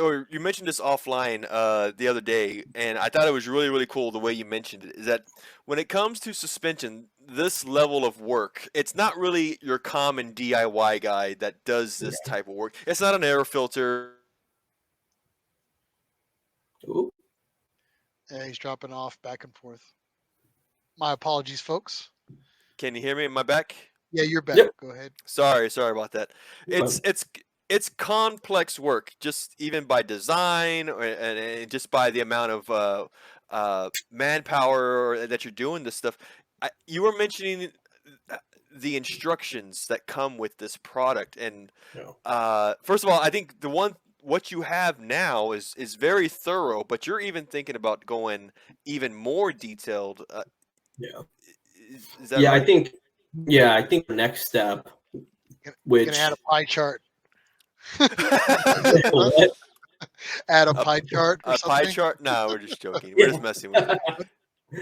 or you mentioned this offline the other day, and I thought it was really, really cool the way you mentioned it. Is that when it comes to suspension, this level of work, it's not really your common DIY guy that does this type of work. It's not an air filter. Ooh. Yeah, he's dropping off back and forth. My apologies, folks. Can you hear me? Am I back? Yeah, you're back. Yep. Go ahead. Sorry about that. Fun. It's complex work, just even by design and just by the amount of manpower that you're doing this stuff. You were mentioning the instructions that come with this product, and Yeah. first of all, I think what you have now is very thorough, but you're even thinking about going even more detailed. Yeah. Is that Yeah, right? I think the next step, Gonna which add a pie chart. what? Add a a, pie chart or a pie something. chart? No, we're just joking. We're Yeah. just messing with you.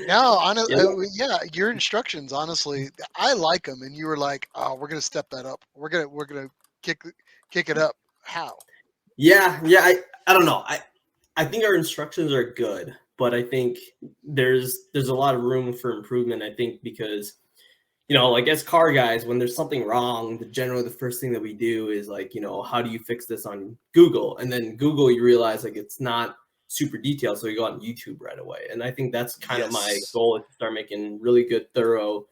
No, honestly, Yeah. yeah, your instructions, honestly, I like them. And you were like, "Oh, we're gonna step that up. We're gonna kick it up." How? Yeah, I don't know. I think our instructions are good, but I think there's a lot of room for improvement. I think because like as car guys, when there's something wrong, generally the first thing that we do is like, how do you fix this on Google? And then Google, you realize like it's not super detailed, so you go on YouTube right away. And I think that's kind of my Yes. goal, is to start making really good, thorough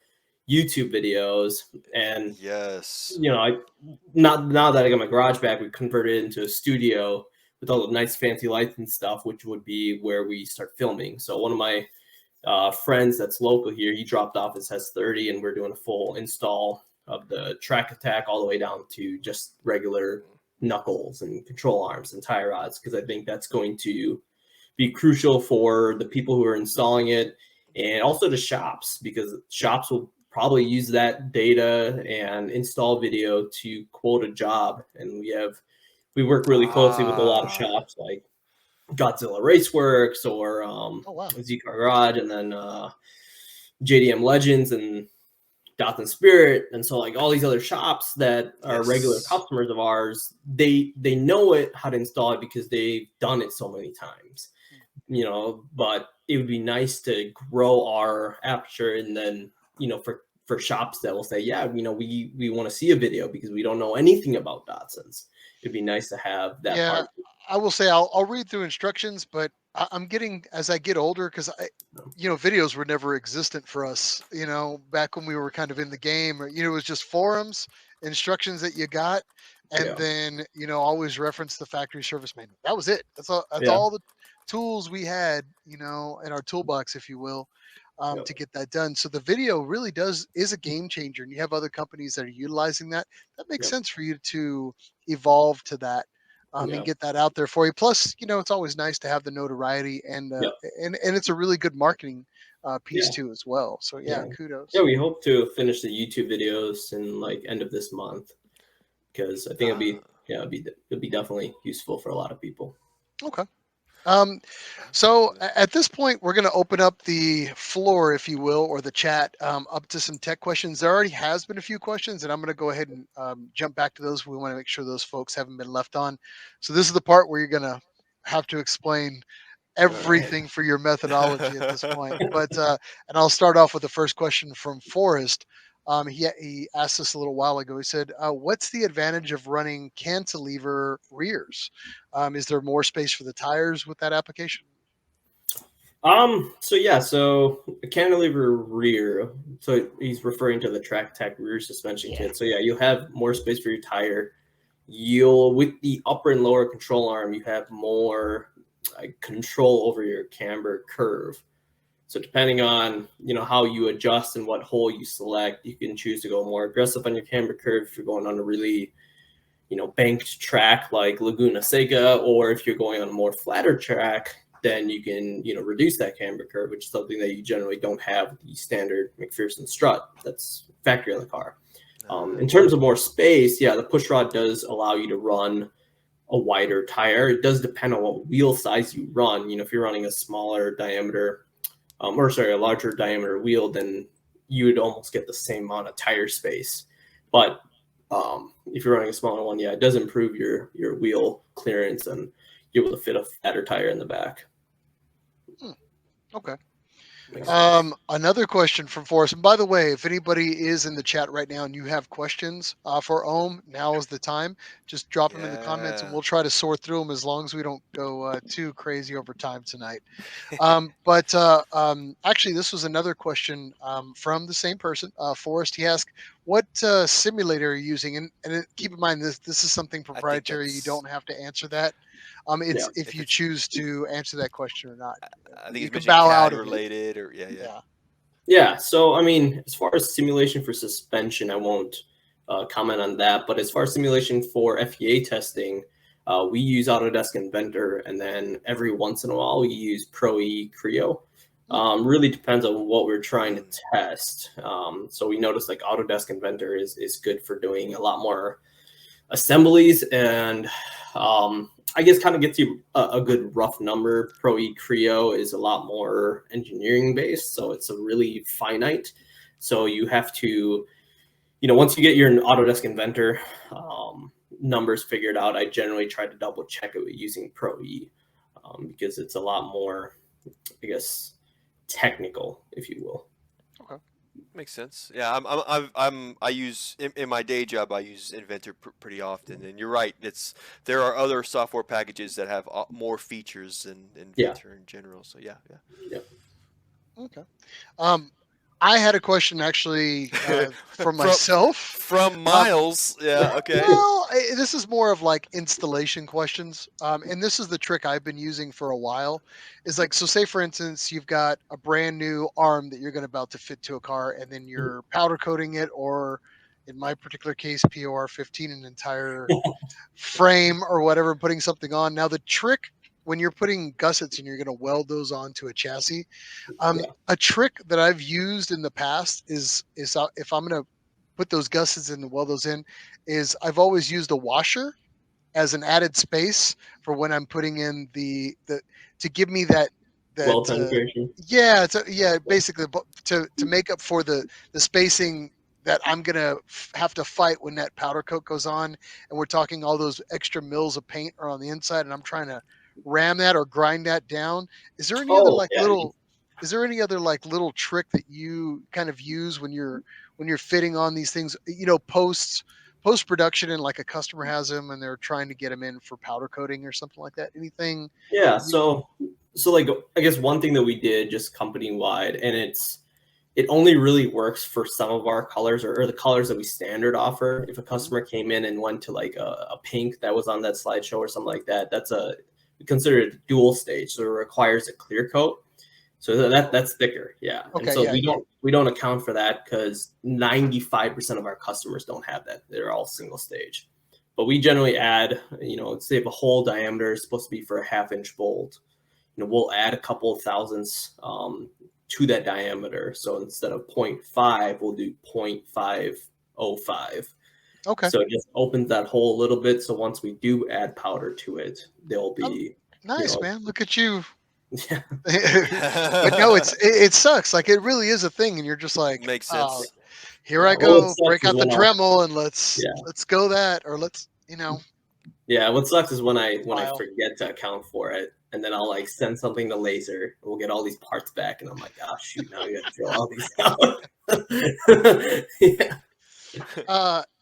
YouTube videos. And Yes. I not now that I got my garage back, we converted it into a studio with all the nice fancy lights and stuff, which would be where we start filming. So one of my friends that's local here, he dropped off his S30, and we're doing a full install of the track attack all the way down to just regular knuckles and control arms and tie rods, because I think that's going to be crucial for the people who are installing it, and also the shops, because shops will probably use that data and install video to quote a job. And we work really closely with a lot of Ah. shops like Godzilla Raceworks or Oh wow. Z-Car Garage, and then JDM Legends and Dots and Spirit. And so like all these other shops that are regular Yes. customers of ours, they know it, how to install it, because they've done it so many times. But it would be nice to grow our aperture, and then for shops that will say, yeah, we want to see a video because we don't know anything about Datsuns. It'd be nice to have that Yeah, part. I will say I'll read through instructions, but I'm getting, as I get older, because videos were never existent for us. Back when we were kind of in the game, it was just forums, instructions that you got, and Yeah. then always reference the factory service manual. That was it. That's all. That's Yeah. all the tools we had, in our toolbox, if you will, Yep. to get that done. So the video really is a game changer, and you have other companies that are utilizing that. That makes Yep. sense for you to evolve to that. And Yeah. get that out there for you. Plus, it's always nice to have the notoriety, and Yep. and it's a really good marketing piece Yeah. too as well. So yeah, Yeah. kudos. Yeah, we hope to finish the YouTube videos in like end of this month, because I think it'd be definitely useful for a lot of people. Okay. So at this point, we're going to open up the floor, if you will, or the chat, up to some tech questions. There already has been a few questions, and I'm going to go ahead and jump back to those. We want to make sure those folks haven't been left on. So this is the part where you're going to have to explain All right. everything for your methodology at this point. But and I'll start off with the first question from Forrest. He asked us a little while ago. He said, "What's the advantage of running cantilever rears? Is there more space for the tires with that application?" So a cantilever rear. So he's referring to the Track Tech rear suspension kit. So yeah, you'll have more space for your tire. You'll, with the upper and lower control arm, you have more control over your camber curve. So depending on how you adjust and what hole you select, you can choose to go more aggressive on your camber curve if you're going on a really banked track like Laguna Seca, or if you're going on a more flatter track, then you can reduce that camber curve, which is something that you generally don't have with the standard McPherson strut that's factory on the car. In terms of more space, yeah, the push rod does allow you to run a wider tire. It does depend on what wheel size you run. If you're running a smaller diameter, a larger diameter wheel, then you would almost get the same amount of tire space. But if you're running a smaller one, yeah, it does improve your wheel clearance and you're able to fit a fatter tire in the back. Okay. Another question from Forrest. And by the way, if anybody is in the chat right now and you have questions for Ohm, now is the time. Just drop them in the comments and we'll try to sort through them as long as we don't go too crazy over time tonight. But actually, this was another question from the same person, Forrest. He asked, "What simulator are you using?" And keep in mind, this is something proprietary. You don't have to answer that. It's if you choose to answer that question or not. I think you it's can bow out of related, it. or yeah. Yeah. So I mean, as far as simulation for suspension, I won't comment on that. But as far as simulation for FEA testing, we use Autodesk Inventor, and then every once in a while we use Pro-E Creo. Really depends on what we're trying to test. So we noticed like Autodesk Inventor is good for doing a lot more assemblies, and I guess kind of gets you a good rough number. Pro-E Creo is a lot more engineering based, so it's a really finite. So you have to, once you get your Autodesk Inventor numbers figured out, I generally try to double check it with using Pro-E because it's a lot more, I guess, technical, if you will. Okay, makes sense. Yeah, I use in my day job, I use Inventor pretty often, and you're right. There are other software packages that have more features than Inventor in general. So yeah. Okay. I had a question actually from myself. From Miles. Yeah, okay. Well, this is more of like installation questions. And this is the trick I've been using for a while. Is like, so say for instance, you've got a brand new arm that you're about to fit to a car, and then you're powder coating it, or in my particular case, POR 15, an entire frame or whatever, putting something on. Now the trick when you're putting gussets and you're going to weld those onto a chassis, a trick that I've used in the past is if I'm going to put those gussets in and weld those in, is I've always used a washer as an added space for when I'm putting in the to give me that weld penetration. Basically to make up for the spacing that I'm gonna have to fight when that powder coat goes on, and we're talking all those extra mils of paint are on the inside, and I'm trying to ram that or grind that down. Is there any other little trick that you kind of use when you're fitting on these things, post production, and like a customer has them and they're trying to get them in for powder coating or something like that? Anything? Yeah. So like, I guess one thing that we did just company wide, and it only really works for some of our colors or the colors that we standard offer. If a customer came in and went to like a pink that was on that slideshow or something like that, we consider it dual stage, so it requires a clear coat. So that's thicker, yeah. Okay, and so we don't account for that because 95% of our customers don't have that. They're all single stage. But we generally add, say if a hole diameter is supposed to be for a 1/2 inch bolt, we'll add a couple of thousandths to that diameter. So instead of 0.5, we'll do 0.505. Okay. So it just opens that hole a little bit. So once we do add powder to it, there'll be nice, man. Look at you. Yeah. But no, it sucks. Like, it really is a thing, and you're just like, makes sense. Here I go, break out the Dremel and let's go that, or let's. Yeah, what sucks is when I forget to account for it, and then I'll like send something to laser, and we'll get all these parts back, and I'm like, oh shoot, now you got to throw all these out. Yeah.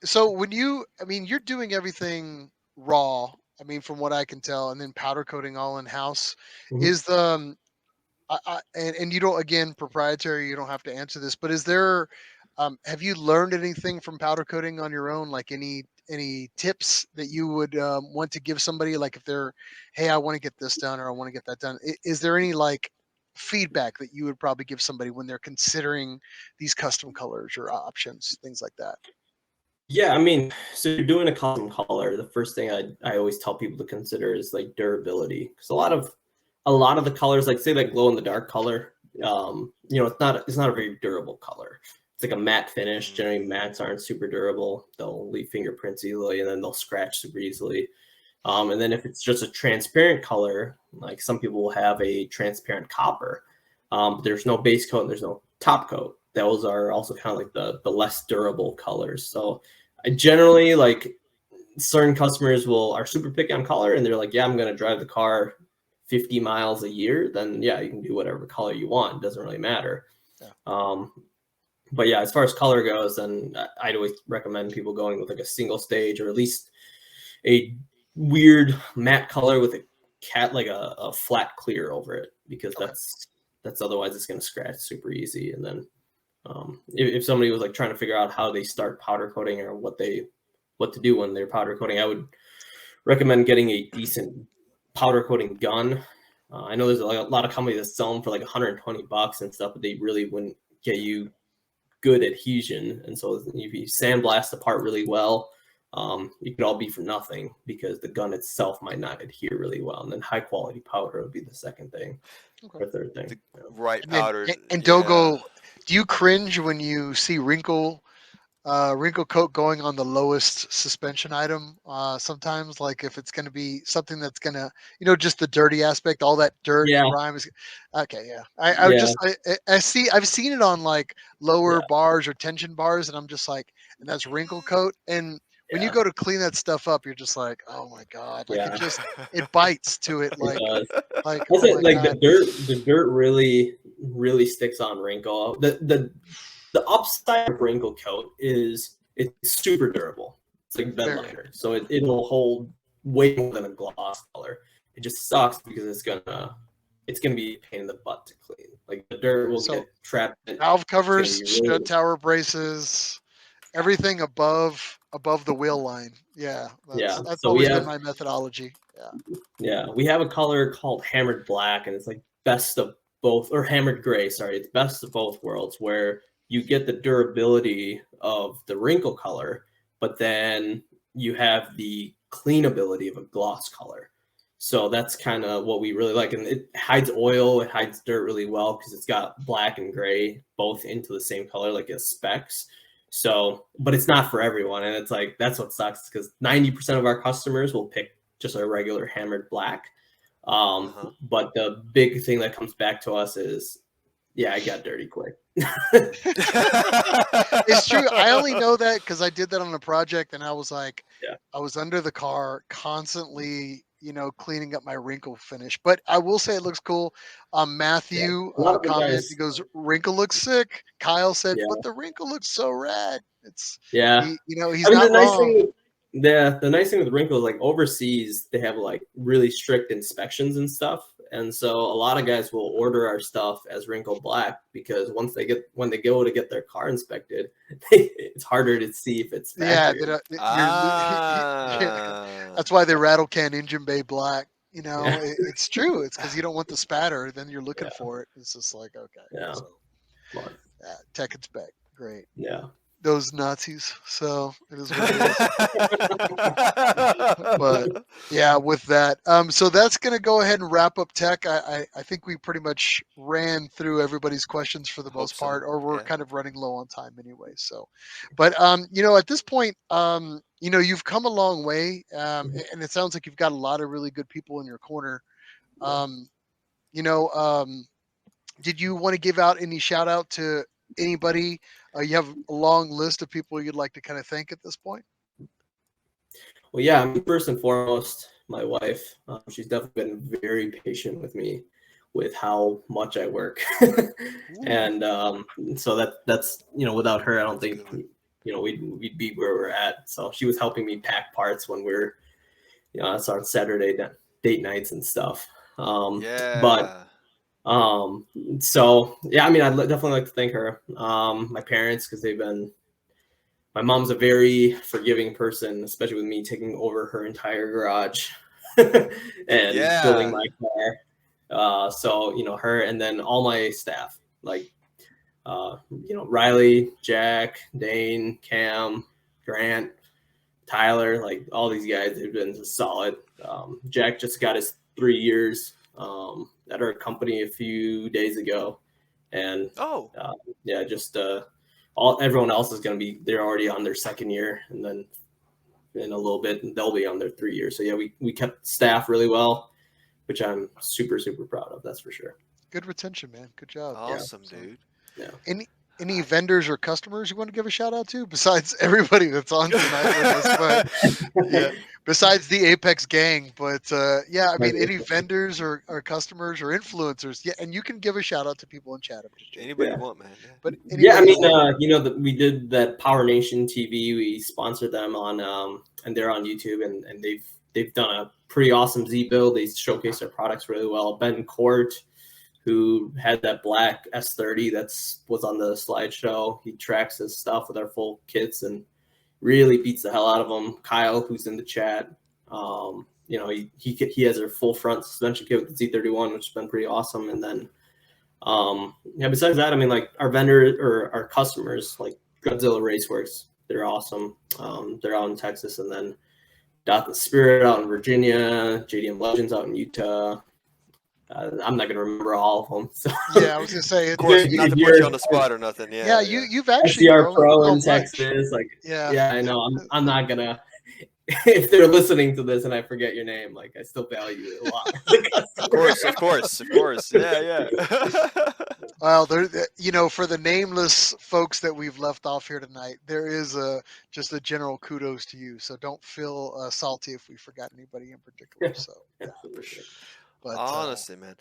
So when you're doing everything raw. I mean, from what I can tell, and then powder coating all in house. Mhm. Is the and you don't, again, proprietary. You don't have to answer this, but is there? Have you learned anything from powder coating on your own? Like any tips that you would want to give somebody? Like if they're, hey, I want to get this done or I want to get that done. Is there any like feedback that you would probably give somebody when they're considering these custom colors or options, things like that? Yeah, I mean, so you're doing a custom color. The first thing I always tell people to consider is like durability, because a lot of the colors, like say that glow in the dark color, it's not a very durable color. it's like a matte finish. Mm. Generally, mattes aren't super durable. They'll leave fingerprints easily, and then they'll scratch super easily. And then if it's just a transparent color, like some people will have a transparent copper, but there's no base coat and there's no top coat. Those are also kind of like the less durable colors. So I generally like certain customers are super picky on color and they're like, yeah, I'm going to drive the car 50 miles a year. Then yeah, you can do whatever color you want. It doesn't really matter. Yeah. But yeah, as far as color goes, then I'd always recommend people going with like a single stage or at least a weird matte color with a flat clear over it, because Okay. that's otherwise it's going to scratch super easy. And then if somebody was like trying to figure out how they start powder coating or what to do when they're powder coating, I would recommend getting a decent powder coating gun. I know there's a lot of companies that sell them for like $120 and stuff, but they really wouldn't get you good adhesion. And so if you sandblast the part really well, it could all be for nothing because the gun itself might not adhere really well. And then high quality powder would be the second thing Okay. or third thing. The right And, then, powder. and Yeah. Dogo, do you cringe when you see wrinkle coat going on the lowest suspension item? Sometimes, like if it's going to be something that's going to, just the dirty aspect, all that dirt Yeah. and grime is. Okay, yeah. I Yeah. just I've seen it on like lower Yeah. bars or tension bars, and I'm just like, and that's wrinkle coat. And when you Yeah. go to clean that stuff up, you're just like, oh my god, like Yeah. it bites to it, It like does. oh Also, my like god, the dirt really sticks on wrinkle. The upside of wrinkle coat is it's super durable. It's like bed very. liner, so it'll hold way more than a gloss color. It just sucks because it's gonna be a pain in the butt to clean. Like the dirt will So get trapped in. valve It's gonna covers, be strut really tower braces, everything above the wheel line. Yeah, yeah. that's So we always been have my methodology. we have a color called hammered black, and it's like best of both, or hammered gray. Sorry, it's best of both worlds, where you get the durability of the wrinkle color, but then you have the cleanability of a gloss color. So that's kind of what we really like, and it hides oil, it hides dirt really well because it's got black and gray both into the same color, like it specs. So, but it's not for everyone, and it's like that's what sucks because 90% of our customers will pick just a regular hammered black. Uh-huh. But the big thing that comes back to us is, yeah, I got dirty quick. It's true. I only know that because I did that on a project, and I was like, Yeah. I was under the car constantly, cleaning up my wrinkle finish. But I will say it looks cool. Matthew A lot of the commented, he guys, goes, "Wrinkle looks sick." Kyle said, yeah, "But the wrinkle looks so rad." It's yeah. he's I mean, not wrong. the nice thing with wrinkles, like overseas, they have like really strict inspections and stuff, and so a lot of guys will order our stuff as wrinkle black because when they go to get their car inspected, it's harder to see if it's Yeah, factory. Ah. that's why they rattle can engine bay black. Yeah, It's true. It's because you don't want the spatter. Then you're looking yeah, for it. It's just like okay, yeah. so But, tech and spec, great. yeah. Those Nazis. So it is what it is. But yeah, with that, so that's gonna go ahead and wrap up tech. I think we pretty much ran through everybody's questions for the Hope most so. part, or we're Yeah. kind of running low on time anyway. So, but at this point, you've come a long way, and it sounds like you've got a lot of really good people in your corner. Yeah. Um, you know, um, did you want to give out any shout out to anybody? You have a long list of people you'd like to kind of thank at this point. Well, yeah, I mean, first and foremost, my wife. She's definitely been very patient with me with how much I work, Ooh, and so that's without her, I That's don't a think good one. we'd be where we're at. So she was helping me pack parts when we're that's on Saturday date nights and stuff. But Yeah. so yeah, I mean, I'd definitely like to thank her. My parents, because my mom's a very forgiving person, especially with me taking over her entire garage and building Yeah. my car. So her, and then all my staff, like Riley, Jack, Dane, Cam, Grant, Tyler, like all these guys have been just solid. Jack just got his 3 years at our company a few days ago, and Oh. yeah, just everyone else is going to be, they're already on their second year, and then in a little bit they'll be on their 3 years. So yeah, we kept staff really well, which I'm super proud of. That's for sure. Good retention, man. Good job. Awesome, So, dude. Yeah. any vendors or customers you want to give a shout out to besides everybody that's on tonight with us? But yeah, besides the Apex gang. But yeah, I mean, any vendors or customers or influencers. Yeah, and you can give a shout out to people in chat. I'm just joking. Anybody you want, man. Yeah. But Yeah, I anybody mean, you know, we did that Power Nation TV. We sponsored them on, and they're on YouTube, and they've done a pretty awesome Z build. They showcase their products really well. Ben Court, who had that black S30 was on the slideshow, he tracks his stuff with our full kits and really beats the hell out of them. Kyle, who's in the chat, you know, he has a full front suspension kit with the Z31, which has been pretty awesome. And then yeah, besides that, I mean, like our vendor or our customers, like Godzilla Raceworks, they're awesome. They're out in Texas, and then Dot the Spirit out in Virginia, JDM Legends out in Utah. I'm not gonna remember all of them. So. Yeah, I was gonna say, Of course, not to put you on the spot or nothing. Yeah, yeah, you've actually SCR grown Pro so in much. Texas, like Yeah, I know. I'm not gonna. If they're listening to this and I forget your name, like I still value it a lot. of course. Yeah. Well, there, you know, for the nameless folks that we've left off here tonight, there is just a general kudos to you. So don't feel salty if we forgot anybody in particular. So, yeah. But honestly, man,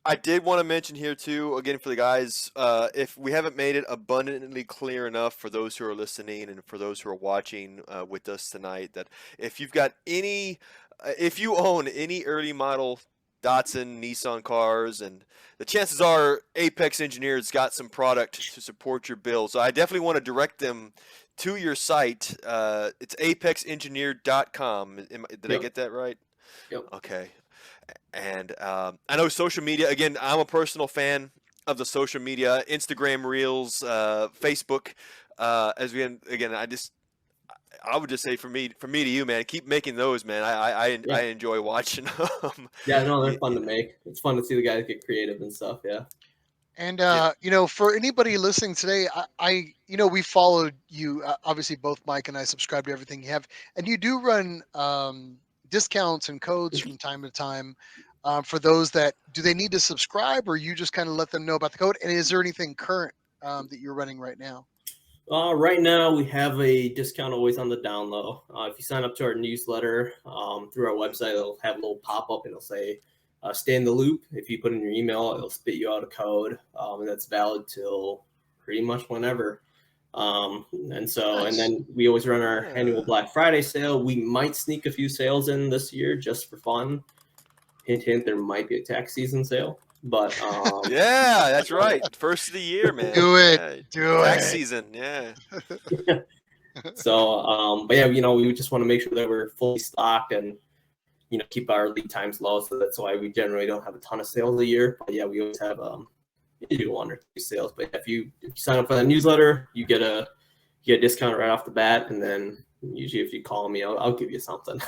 I did want to mention here too, again for the guys, if we haven't made it abundantly clear enough for those who are listening and for those who are watching with us tonight, that if you've got any, if you own any early model Datsun, Nissan cars, and the chances are Apex Engineers got some product to support your build. So I definitely want to direct them to your site. It's apexengineer.com. Did I get that right? Yep. Okay. And I know social media, again, I'm a personal fan of the social media, Instagram Reels, Facebook. Again, I would just say from me to you, man, keep making those, man. I enjoy watching them. Yeah, no, they're fun to make. It's fun to see the guys get creative and stuff. Yeah. And you know, for anybody listening today, you know, we followed you. Obviously, both Mike and I subscribe to everything you have, and you do run discounts and codes from time to time. For those that do they need to subscribe, or you just kind of let them know about the code? And is there anything current that you're running right now? Right now, we have a discount always on the down low. If you sign up to our newsletter through our website, it'll have a little pop up and it'll say stay in the loop. If you put in your email, it'll spit you out a code, and that's valid till pretty much whenever. And so, and then we always run our annual Black Friday sale. We might sneak a few sales in this year just for fun. Hint, hint, there might be a tax season sale. But yeah, that's right. First of the year, man. Do it. Yeah. Do Tax it. season, yeah. So, but yeah, you know, we just want to make sure that we're fully stocked and, you know, keep our lead times low. So that's why we generally don't have a ton of sales a year. But yeah, we always have you do 1 or 2 sales. But if you sign up for the newsletter, you get a discount right off the bat, and then usually if you call me, I'll give you something.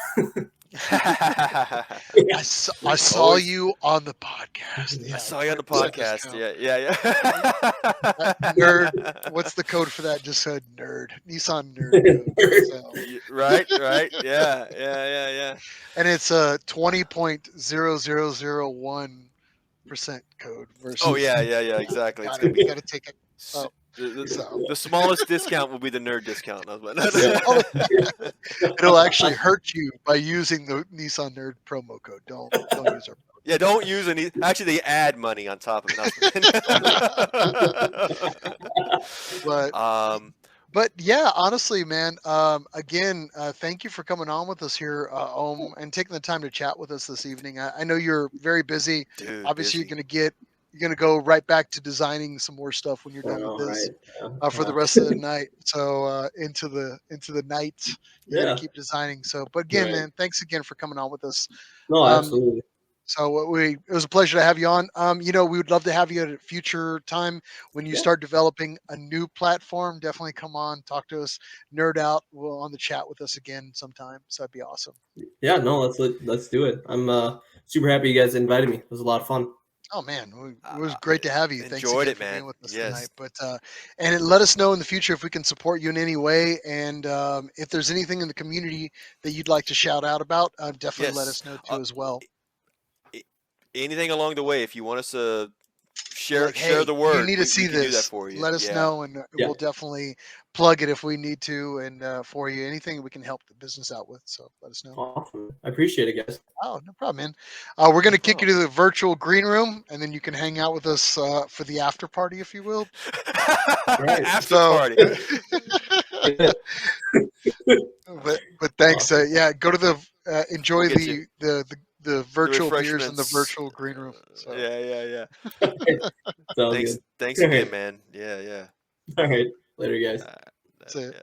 I saw you on the podcast. Yeah, I saw you on the podcast. Yeah. Nerd. What's the code for that? Just said nerd. Nissan nerd. Code, so. Right. Yeah. And it's a 20.0001% code versus. Oh yeah, exactly. It's We got to take it. The smallest discount will be the nerd discount. It'll actually hurt you by using the Nissan Nerd promo code. Don't use our. Yeah, don't use any. Actually, they add money on top of it. But yeah, honestly, man. Again, thank you for coming on with us here, and taking the time to chat with us this evening. I know you're very busy. Dude, Obviously, busy. you're gonna go right back to designing some more stuff when you're done with this for the rest of the night. So into the night, you're gonna keep designing. So, but again, man, thanks again for coming on with us. No, absolutely. So it was a pleasure to have you on. You know, we would love to have you at a future time when you start developing a new platform. Definitely come on, talk to us, nerd out on the chat with us again sometime. So that'd be awesome. Yeah, no, let's do it. I'm super happy you guys invited me. It was a lot of fun. Oh man, it was great to have you. Thanks Enjoyed again it, for being man. with us Yes. tonight. But and let us know in the future if we can support you in any way, and if there's anything in the community that you'd like to shout out about, definitely let Yes. us know too as well. a- Anything along the way, if you want us to Be share like, hey, the you word, need to we see can do that this. for you. Let us Yeah. know, and Yeah. we'll definitely plug it if we need to, and for you, anything we can help the business out with. So let us know. Awesome. I appreciate it, guys. Oh, no problem, man. We're gonna No kick you to the virtual green room, and then you can hang out with us for the after party, if you will. Right. After So, party. but thanks. Awesome. Yeah, go to the enjoy We'll get you the the virtual beers in the refreshments. virtual green room. So, Yeah. Sounds good. Thanks All again, right. man. Yeah. All right. Later, guys. Uh, that's it. yeah.